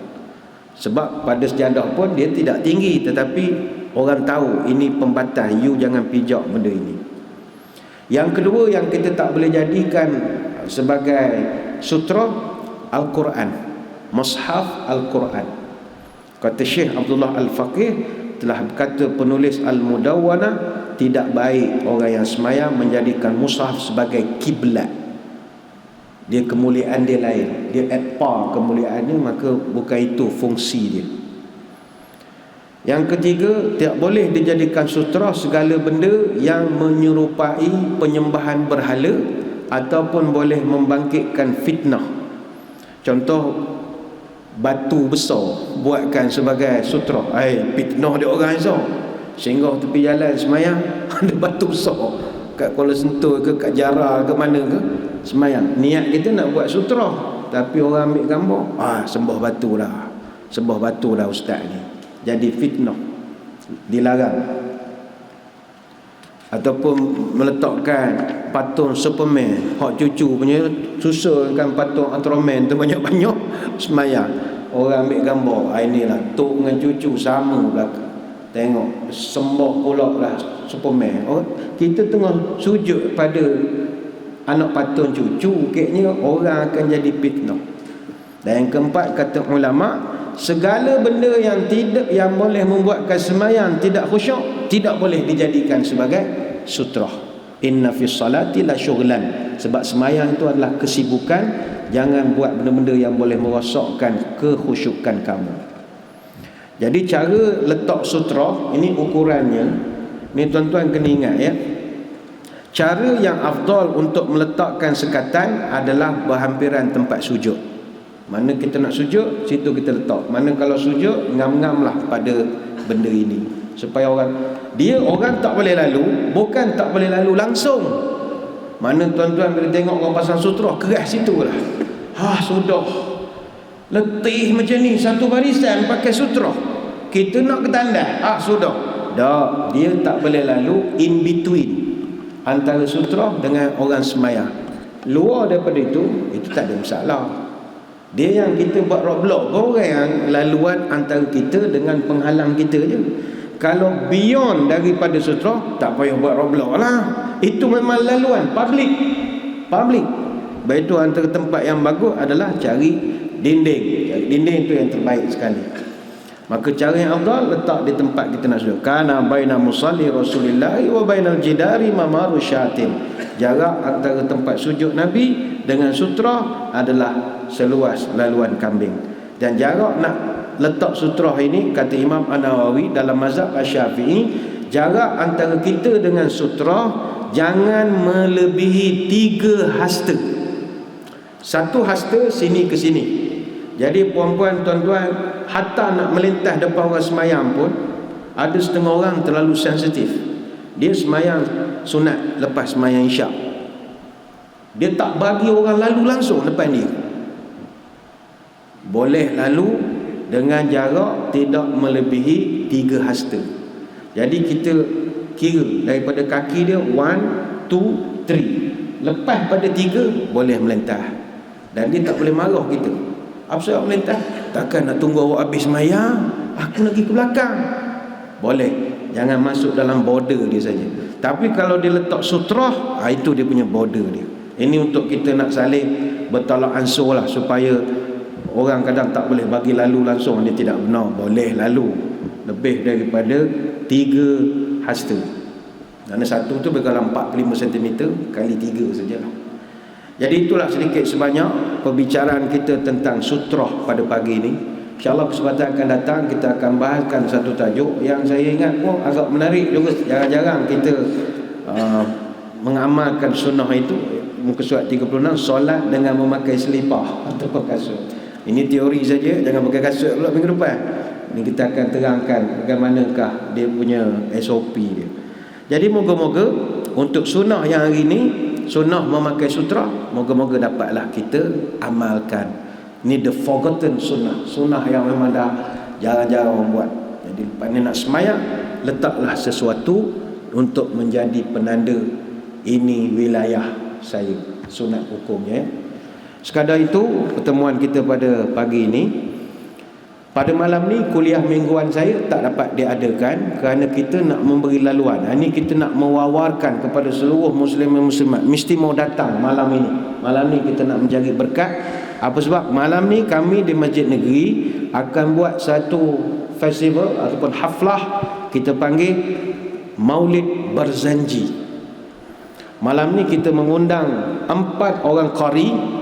Sebab pada sejadah pun dia tidak tinggi, tetapi orang tahu ini pembatas, you jangan pijak benda ini. Yang kedua yang kita tak boleh jadikan sebagai sutra, Al-Quran. Mushaf Al-Quran. Kata Syekh Abdullah Al-Faqih, telah berkata penulis Al-Mudawwanah, tidak baik orang yang semayang menjadikan mushaf sebagai kiblat. Dia kemuliaan dia lain, dia at par kemuliaannya, maka bukan itu fungsi dia. Yang ketiga, tidak boleh dijadikan sutra segala benda yang menyerupai penyembahan berhala ataupun boleh membangkitkan fitnah. Contoh, batu besar buatkan sebagai sutra. Fitnah dia orang so. Singgah tepi jalan semayang ada batu besar kat Kuala Sentul ke, kat Jara ke mana ke, semayang. Niat kita nak buat sutra, tapi orang ambil gambar, sembah batu lah. Sembah batu lah ustaz ni. Jadi fitnah, dilarang. Ataupun meletakkan patung Superman, hak cucu punya, susulkan patung Ultraman tu banyak-banyak semayang. Orang ambil gambar, inilah tok dengan cucu sama belakang. Tengok, sembah pula lah Superman. Kita tengah sujud pada anak patung cucu, kayaknya orang akan jadi fitnah. Dan yang keempat, kata ulama, segala benda yang tidak, yang boleh membuatkan semayang tidak khusyuk, tidak boleh dijadikan sebagai sutrah. Inna fis salati la syughlan. Sebab semayang itu adalah kesibukan. Jangan buat benda-benda yang boleh merosakkan kekhusyukan kamu. Jadi cara letak sutra ini ukurannya, ni tuan-tuan kena ingat ya. Cara yang afdal untuk meletakkan sekatan adalah berhampiran tempat sujud. Mana kita nak sujud, situ kita letak. Mana kalau sujud, ngam-ngamlah pada benda ini, supaya orang tak boleh lalu. Bukan tak boleh lalu langsung. Mana tuan-tuan bila tengok orang pasang sutra, keras situ lah. Sudah letih macam ni, satu barisan pakai sutra. Kita nak ke tandas, sudah. Dah, dia tak boleh lalu in between antara sutra dengan orang semayang. Luar daripada itu tak ada masalah. Dia yang kita buat roadblock, orang yang laluan antara kita dengan penghalang kita je. Kalau beyond daripada sutra, tak payah buat roadblock lah. Itu memang laluan public. Baik itu antara tempat yang bagus adalah cari dinding. Dinding itu yang terbaik sekali. Maka cara yang afdal letak di tempat kita nak sujud. Kana baina musalli Rasulillah wa bainal jidari mamaru syatin. Jarak antara tempat sujud Nabi dengan sutra adalah seluas laluan kambing. Dan jarak nak letak sutra ini, kata Imam An-Nawawi dalam mazhab Asy-Syafi'i, jarak antara kita dengan sutra jangan melebihi 3 hasta. 1 hasta sini ke sini. Jadi puan-puan, tuan-tuan, hatta nak melintas depan orang semayang pun, ada setengah orang terlalu sensitif. Dia semayang sunat lepas semayang isyak, dia tak bagi orang lalu langsung depan dia. Boleh lalu dengan jarak tidak melebihi 3 hasta. Jadi kita kira daripada kaki dia 1, 2, 3. Lepas pada 3 boleh melintah. Dan dia tak boleh marah kita. Apa sebab melintah? Takkan nak tunggu awak habis sembahyang, aku nak pergi ke belakang. Boleh. Jangan masuk dalam border dia saja. Tapi kalau dia letak sutrah, itu dia punya border dia. Ini untuk kita nak saling bertolak ansur lah, supaya orang kadang tak boleh bagi lalu langsung. Dia tidak benar, boleh lalu lebih daripada 3 hasta. Kerana satu tu berkala 45 cm kali 3 sajalah. Jadi itulah sedikit sebanyak perbicaraan kita tentang sutrah pada pagi ini. InsyaAllah kesempatan akan datang kita akan bahaskan satu tajuk yang saya ingat agak menarik juga. Jarang-jarang kita mengamalkan sunnah itu. Muka surat 36, solat dengan memakai selipar atau kasut. Ini teori saja, jangan pakai kasut pula minggu depan. Ini kita akan terangkan bagaimanakah dia punya SOP dia. Jadi moga-moga untuk sunnah yang hari ini, sunnah memakai sutra, moga-moga dapatlah kita amalkan. Ini the forgotten sunnah, sunnah yang memang dah jarang-jarang orang buat. Jadi lepas ni nak semayang, letaklah sesuatu untuk menjadi penanda ini wilayah saya, sunat hukumnya. Sekadar itu pertemuan kita pada pagi ini. Pada malam ni kuliah mingguan saya tak dapat diadakan kerana kita nak memberi laluan. Ini kita nak mewawarkan kepada seluruh muslim dan muslimat, mesti mau datang malam ini. Malam ni kita nak mencari berkat. Apa sebab malam ni kami di Masjid Negeri akan buat satu festival ataupun haflah, kita panggil Maulid Barzanji. Malam ni kita mengundang 4 orang qari.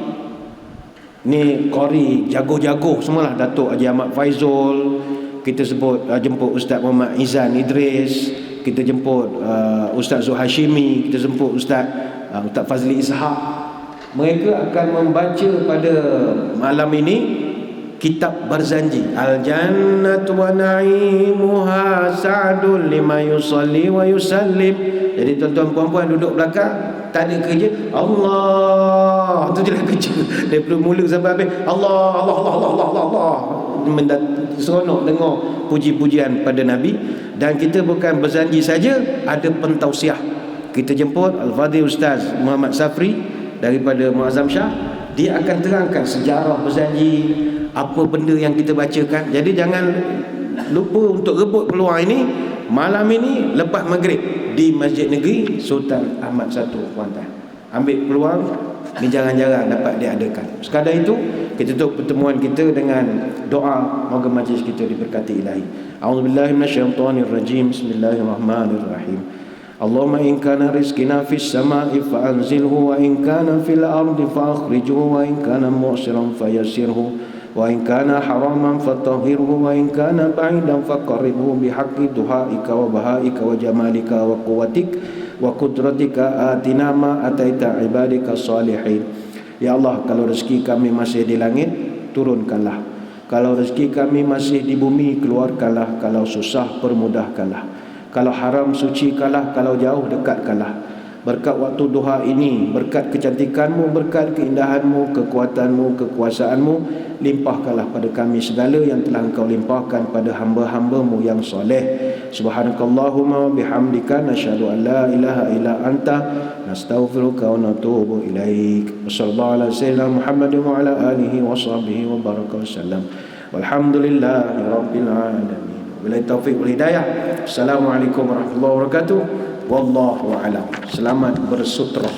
Ni qari jago-jago semualah. Datuk Haji Ahmad Faizul, kita sebut jemput Ustaz Muhammad Izan Idris, kita jemput Ustaz Zul Hashimi, kita jemput Ustaz Fazli Ishaq. Mereka akan membaca pada malam ini kitab Barzanji, Al-Jannatu wa na'imuha sa'dun lima yusalli wa yusallim. Jadi tuan-tuan puan-puan duduk belakang, tak ada kerja, Allah tu je lah kerja daripada mula sampai habis. Allah Allah Allah Allah Allah Allah. Seronok dengar puji-pujian pada Nabi. Dan kita bukan berjanji saja, ada pentausiah. Kita jemput Al-Fadhil Ustaz Muhammad Safri daripada Muazzam Shah. Dia akan terangkan sejarah berjanji, apa benda yang kita bacakan. Jadi jangan lupa untuk rebut peluang ini. Malam ini lepas maghrib di Masjid Negeri Sultan Ahmad 1 Kuantan. Ambil peluang, ni jarang-jarang dapat diadakan. Sekadar itu kita tutup pertemuan kita dengan doa, moga majlis kita diberkati ilahi. A'udzubillahi minasyaitonirrajim. Bismillahirrahmanirrahim. Allahumma in kana rizqina fis sama'i fa anzilhu wa in kana fil ardi fa akhrijhu wa in kana mu'siran fayassirhu wa in kana haraman fatahhirhu wa in kana ba'idan faqarribhu bihaqqi duhaika wa bahaika wa jamalika wa quwwatik wa qudratika atina ma ataita ibadika salihin. Ya Allah, kalau rezeki kami masih di langit, turunkanlah. Kalau rezeki kami masih di bumi, keluarkanlah. Kalau susah, permudahkanlah. Kalau haram, sucikanlah. Kalau jauh, dekatkanlah. Berkat waktu duha ini, berkat kecantikanmu, berkat keindahanmu, kekuatanmu, kekuasaanmu, limpahkanlah pada kami segala yang telah engkau limpahkan pada hamba-hambamu yang soleh. Subhanakallahumma bihamdika nasyhadu an la ilaha illa anta nastaghfiruka wa natubu ilaik. Wassallallahu ala sayyidina Muhammadin wa ala alihi wa sahbihi wa baraka wasallam. Walhamdulillahi rabbil alamin. Wabillahi taufiq wal hidayah. Assalamualaikum warahmatullahi wabarakatuh. Wallahu a'lam. Selamat bersutrah.